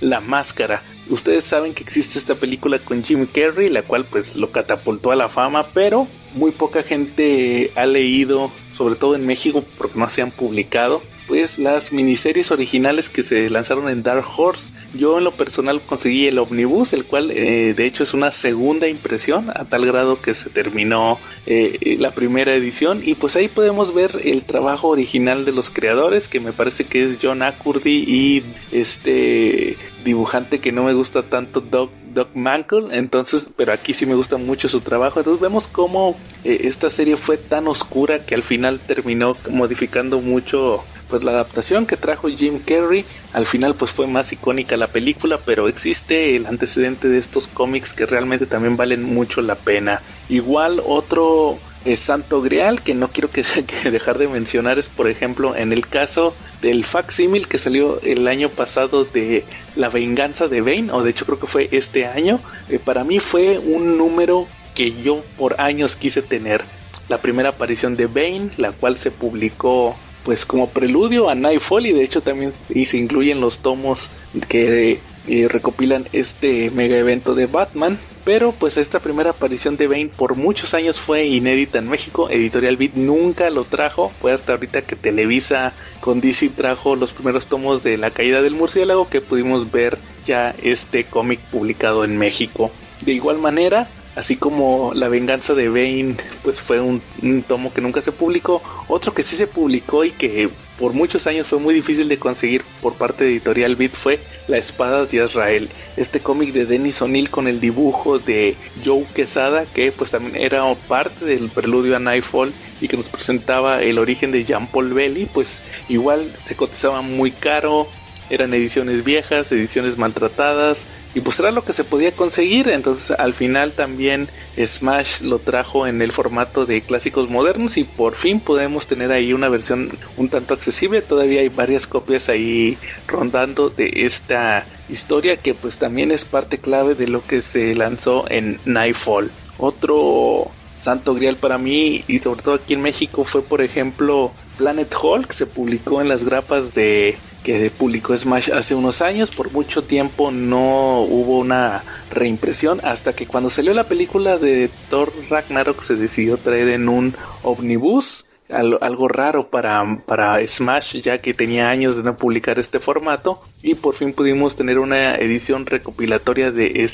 La Máscara. Ustedes saben que existe esta película con Jim Carrey, la cual pues lo catapultó a la fama, pero muy poca gente ha leído, sobre todo en México porque no se han publicado, pues las miniseries originales que se lanzaron en Dark Horse. Yo en lo personal conseguí el Omnibus, el cual de hecho es una segunda impresión, a tal grado que se terminó la primera edición, y pues ahí podemos ver el trabajo original de los creadores, que me parece que es John Acurdy y este dibujante que no me gusta tanto, Doug Mankell. Entonces, pero aquí sí me gusta mucho su trabajo. Entonces vemos cómo esta serie fue tan oscura que al final terminó modificando mucho pues la adaptación que trajo Jim Carrey. Al final pues fue más icónica la película, pero existe el antecedente de estos cómics que realmente también valen mucho la pena. Igual otro santo grial que no quiero que dejar de mencionar es, por ejemplo, en el caso del facsímil que salió el año pasado de La Venganza de Bane, o de hecho creo que fue este año. Para mí fue un número que yo por años quise tener. La primera aparición de Bane, la cual se publicó pues como preludio a Nightfall, y de hecho también se incluyen los tomos que recopilan este mega evento de Batman. Pero pues esta primera aparición de Bane por muchos años fue inédita en México. Editorial Beat nunca lo trajo. Fue hasta ahorita que Televisa con DC trajo los primeros tomos de La Caída del Murciélago que pudimos ver ya este cómic publicado en México. De igual manera, así como La Venganza de Bane pues fue un tomo que nunca se publicó, otro que sí se publicó y que por muchos años fue muy difícil de conseguir por parte de Editorial Beat fue La Espada de Azrael, este cómic de Dennis O'Neil con el dibujo de Joe Quesada, que pues también era parte del preludio a Nightfall y que nos presentaba el origen de Jean-Paul Belli. Pues igual se cotizaba muy caro, eran ediciones viejas, ediciones maltratadas, y pues era lo que se podía conseguir. Entonces al final también Smash lo trajo en el formato de clásicos modernos y por fin podemos tener ahí una versión un tanto accesible. Todavía hay varias copias ahí rondando de esta historia que pues también es parte clave de lo que se lanzó en Nightfall. Otro santo grial para mí, y sobre todo aquí en México, fue por ejemplo Planet Hulk. Se publicó en las grapas que publicó Smash hace unos años. Por mucho tiempo no hubo una reimpresión, hasta que cuando salió la película de Thor Ragnarok se decidió traer en un omnibus. Algo raro para Smash, ya que tenía años de no publicar este formato, y por fin pudimos tener una edición recopilatoria de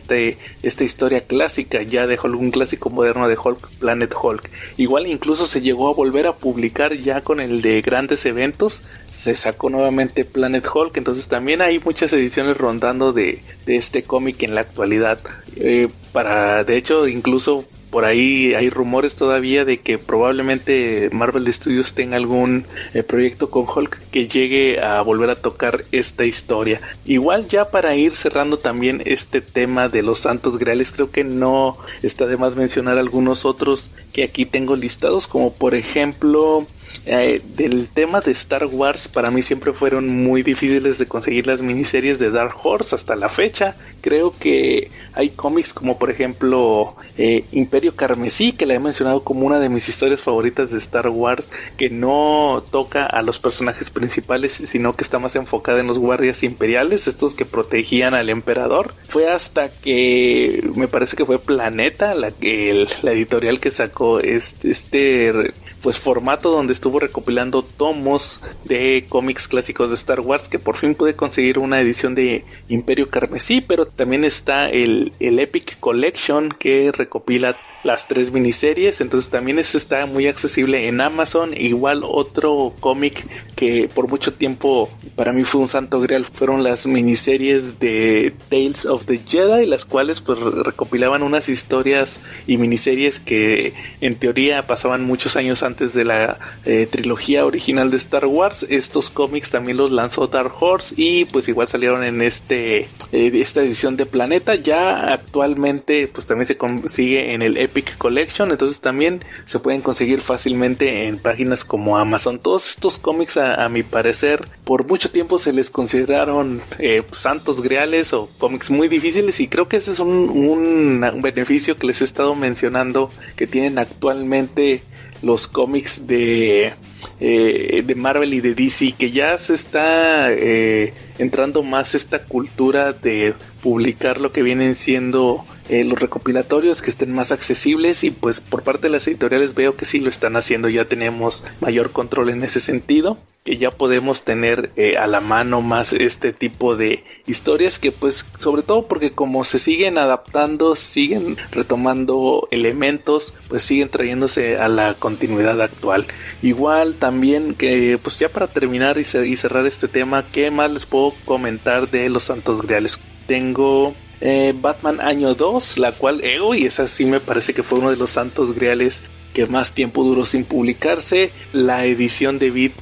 esta historia clásica ya de Hulk, un clásico moderno de Hulk, Planet Hulk. Igual incluso se llegó a volver a publicar ya con el de grandes eventos, se sacó nuevamente Planet Hulk. Entonces también hay muchas ediciones rondando de este cómic en la actualidad. De hecho incluso por ahí hay rumores todavía de que probablemente Marvel Studios tenga algún proyecto con Hulk que llegue a volver a tocar esta historia. Igual, ya para ir cerrando también este tema de los santos griales, creo que no está de más mencionar algunos otros que aquí tengo listados, como por ejemplo del tema de Star Wars, para mí siempre fueron muy difíciles de conseguir las miniseries de Dark Horse hasta la fecha. Creo que hay cómics como por ejemplo Imperio Carmesí, que la he mencionado como una de mis historias favoritas de Star Wars, que no toca a los personajes principales, sino que está más enfocada en los guardias imperiales, estos que protegían al emperador. Fue hasta que me parece que fue Planeta, la editorial que sacó este pues formato donde estuvo recopilando tomos de cómics clásicos de Star Wars, que por fin pude conseguir una edición de Imperio Carmesí. Pero también está el Epic Collection, que recopila las 3 miniseries, entonces también está muy accesible en Amazon. Igual otro cómic que por mucho tiempo para mí fue un santo grial fueron las miniseries de Tales of the Jedi, las cuales pues recopilaban unas historias y miniseries que en teoría pasaban muchos años antes de la trilogía original de Star Wars. Estos cómics también los lanzó Dark Horse y pues igual salieron en esta edición de Planeta. Ya actualmente pues también se consigue en el Epic Collection, entonces también se pueden conseguir fácilmente en páginas como Amazon. Todos estos cómics a mi parecer por mucho tiempo se les consideraron santos griales o cómics muy difíciles, y creo que ese es un beneficio que les he estado mencionando que tienen actualmente los cómics de Marvel y de DC, que ya se está entrando más esta cultura de publicar lo que vienen siendo los recopilatorios, que estén más accesibles, y pues por parte de las editoriales veo que sí lo están haciendo. Ya tenemos mayor control en ese sentido, que ya podemos tener a la mano más este tipo de historias, que pues sobre todo porque como se siguen adaptando, siguen retomando elementos, pues siguen trayéndose a la continuidad actual. Igual también que pues ya para terminar y cerrar este tema, ¿qué más les puedo comentar de los santos griales? Tengo Batman Año 2, la cual esa sí me parece que fue uno de los santos griales que más tiempo duró sin publicarse. La edición de Beat,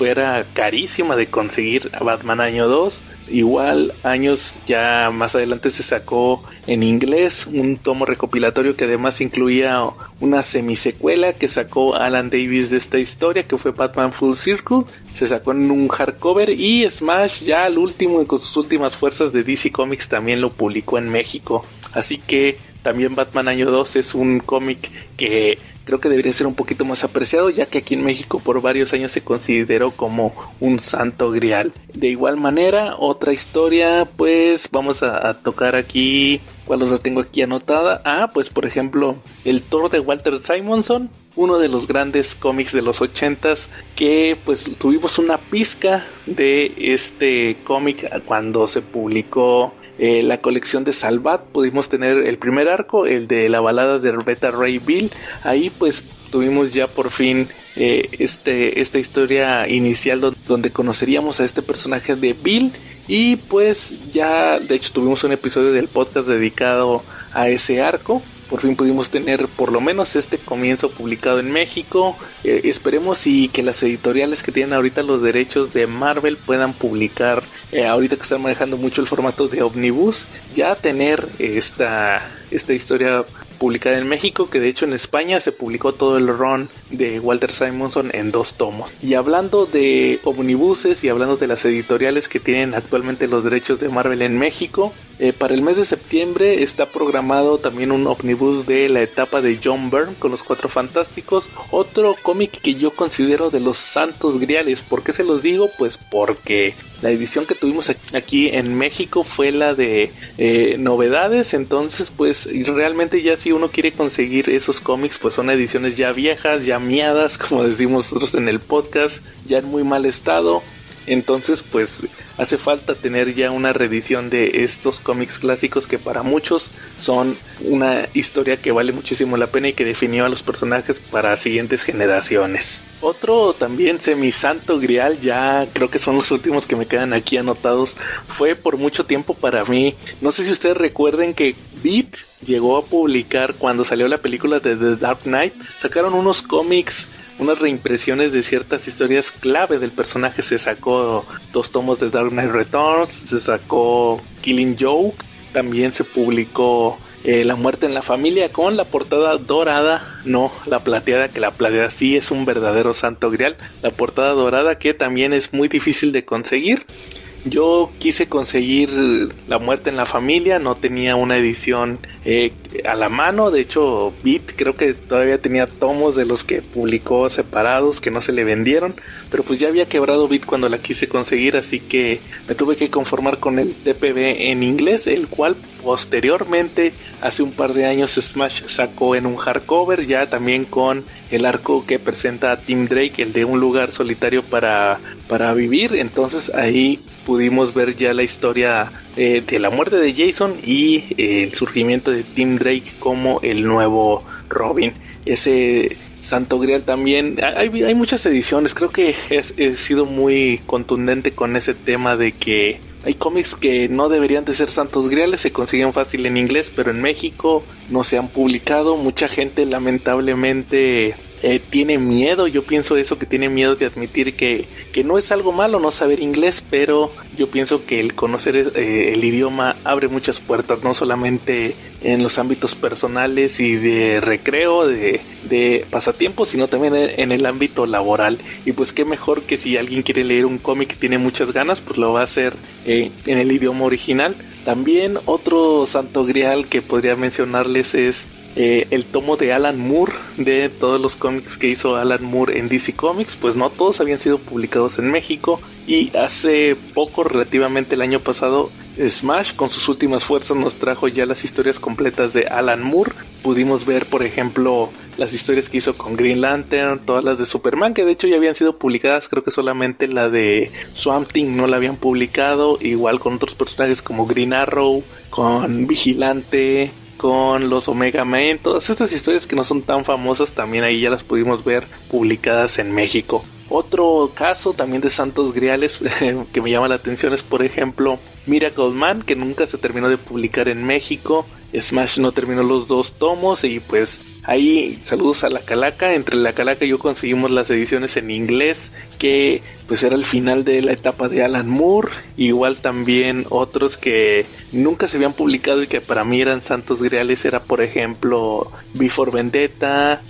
era carísima de conseguir. A Batman Año 2, igual años ya más adelante se sacó en inglés un tomo recopilatorio que además incluía una semisecuela que sacó Alan Davis de esta historia, que fue Batman Full Circle. Se sacó en un hardcover, y Smash, ya al último y con sus últimas fuerzas de DC Comics, también lo publicó en México. Así que también Batman Año 2 es un cómic que creo que debería ser un poquito más apreciado, ya que aquí en México por varios años se consideró como un santo grial. De igual manera, otra historia, pues vamos a tocar aquí. ¿Cuál otra tengo aquí anotada? Pues por ejemplo, el Thor de Walter Simonson, uno de los grandes cómics de los 80s, que pues tuvimos una pizca de este cómic cuando se publicó la colección de Salvat. Pudimos tener el primer arco, el de la balada de Beta Ray Bill. Ahí pues tuvimos ya por fin esta historia inicial donde conoceríamos a este personaje de Bill, y pues ya de hecho tuvimos un episodio del podcast dedicado a ese arco. Por fin pudimos tener por lo menos este comienzo publicado en México. Esperemos y que las editoriales que tienen ahorita los derechos de Marvel puedan publicar, ahorita que están manejando mucho el formato de Omnibus, ya tener esta historia publicada en México, que de hecho en España se publicó todo el run de Walter Simonson en 2 tomos. Y hablando de omnibuses y hablando de las editoriales que tienen actualmente los derechos de Marvel en México, para el mes de septiembre está programado también un omnibus de la etapa de John Byrne con los 4 Fantásticos, otro cómic que yo considero de los santos griales. ¿Por qué se los digo? Pues porque la edición que tuvimos aquí en México fue la de novedades, entonces pues realmente ya si uno quiere conseguir esos cómics, pues son ediciones ya viejas, ya miadas, como decimos nosotros en el podcast, ya en muy mal estado. Entonces pues hace falta tener ya una reedición de estos cómics clásicos, que para muchos son una historia que vale muchísimo la pena y que definió a los personajes para siguientes generaciones. Otro también semisanto grial, ya creo que son los últimos que me quedan aquí anotados, fue por mucho tiempo para mí, no sé si ustedes recuerden que Beat llegó a publicar cuando salió la película de The Dark Knight, sacaron unos cómics, unas reimpresiones de ciertas historias clave del personaje. Se sacó 2 tomos de Dark Knight Returns, se sacó Killing Joke, también se publicó La muerte en la familia con la portada dorada, no la plateada, que la plateada sí es un verdadero santo grial. La portada dorada que también es muy difícil de conseguir. Yo quise conseguir La muerte en la familia, no tenía una edición a la mano. De hecho, Beat creo que todavía tenía tomos de los que publicó separados que no se le vendieron, pero pues ya había quebrado Beat cuando la quise conseguir, así que me tuve que conformar con el TPB en inglés, el cual posteriormente, hace un par de años, Smash sacó en un hardcover, ya también con el arco que presenta a Tim Drake, el de Un lugar solitario para vivir. Entonces ahí pudimos ver ya la historia de la muerte de Jason y el surgimiento de Tim Drake como el nuevo Robin. Ese Santo Grial también, hay muchas ediciones. Creo que he sido muy contundente con ese tema de que hay cómics que no deberían de ser santos griales, se consiguen fácil en inglés, pero en México no se han publicado. Mucha gente lamentablemente tiene miedo, yo pienso eso, que tiene miedo de admitir que no es algo malo no saber inglés, pero yo pienso que el conocer el idioma abre muchas puertas, no solamente en los ámbitos personales y de recreo, de pasatiempos, sino también en el ámbito laboral. Y pues qué mejor que si alguien quiere leer un cómic que tiene muchas ganas, pues lo va a hacer en el idioma original. También otro santo grial que podría mencionarles es el tomo de Alan Moore, de todos los cómics que hizo Alan Moore en DC Comics. Pues no todos habían sido publicados en México, y hace poco, relativamente el año pasado, Smash con sus últimas fuerzas nos trajo ya las historias completas de Alan Moore. Pudimos ver, por ejemplo, las historias que hizo con Green Lantern, todas las de Superman, que de hecho ya habían sido publicadas. Creo que solamente la de Swamp Thing no la habían publicado, igual con otros personajes como Green Arrow, con Vigilante, con los Omega Men. Todas estas historias que no son tan famosas también ahí ya las pudimos ver publicadas en México. Otro caso también de santos griales que me llama la atención es, por ejemplo, Miracle Man, que nunca se terminó de publicar en México. Smash no terminó los 2 tomos, y pues ahí saludos a La Calaca. Entre La Calaca y yo conseguimos las ediciones en inglés, que pues era el final de la etapa de Alan Moore. Igual también otros que nunca se habían publicado y que para mí eran santos griales era, por ejemplo, Before Vendetta,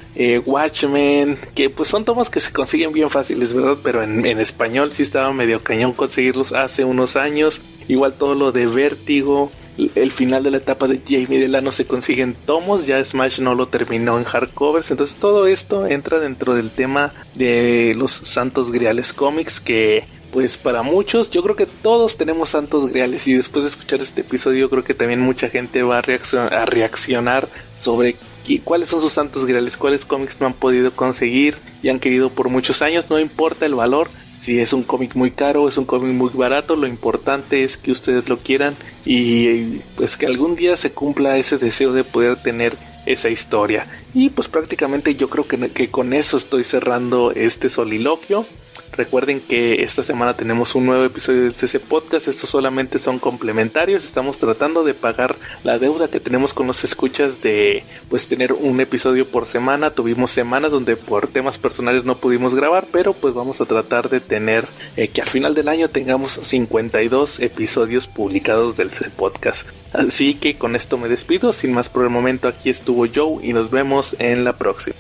Watchmen, que pues son tomos que se consiguen bien fáciles, ¿verdad? Pero en español sí estaba medio cañón conseguirlos hace unos años. Igual todo lo de Vértigo, el final de la etapa de Jamie Delano se consiguen tomos, ya Smash no lo terminó en hardcovers. Entonces todo esto entra dentro del tema de los santos griales cómics, que pues para muchos, yo creo que todos tenemos santos griales, y después de escuchar este episodio yo creo que también mucha gente va a reaccionar sobre cuáles son sus santos griales, cuáles cómics no han podido conseguir y han querido por muchos años. No importa el valor, si es un cómic muy caro o es un cómic muy barato, lo importante es que ustedes lo quieran y pues que algún día se cumpla ese deseo de poder tener esa historia. Y pues prácticamente yo creo que con eso estoy cerrando este soliloquio. Recuerden que esta semana tenemos un nuevo episodio del CC Podcast. Estos solamente son complementarios. Estamos tratando de pagar la deuda que tenemos con los escuchas de pues tener un episodio por semana. Tuvimos semanas donde por temas personales no pudimos grabar, pero pues vamos a tratar de tener que al final del año tengamos 52 episodios publicados del CC Podcast. Así que con esto me despido. Sin más por el momento, aquí estuvo Joe y nos vemos en la próxima.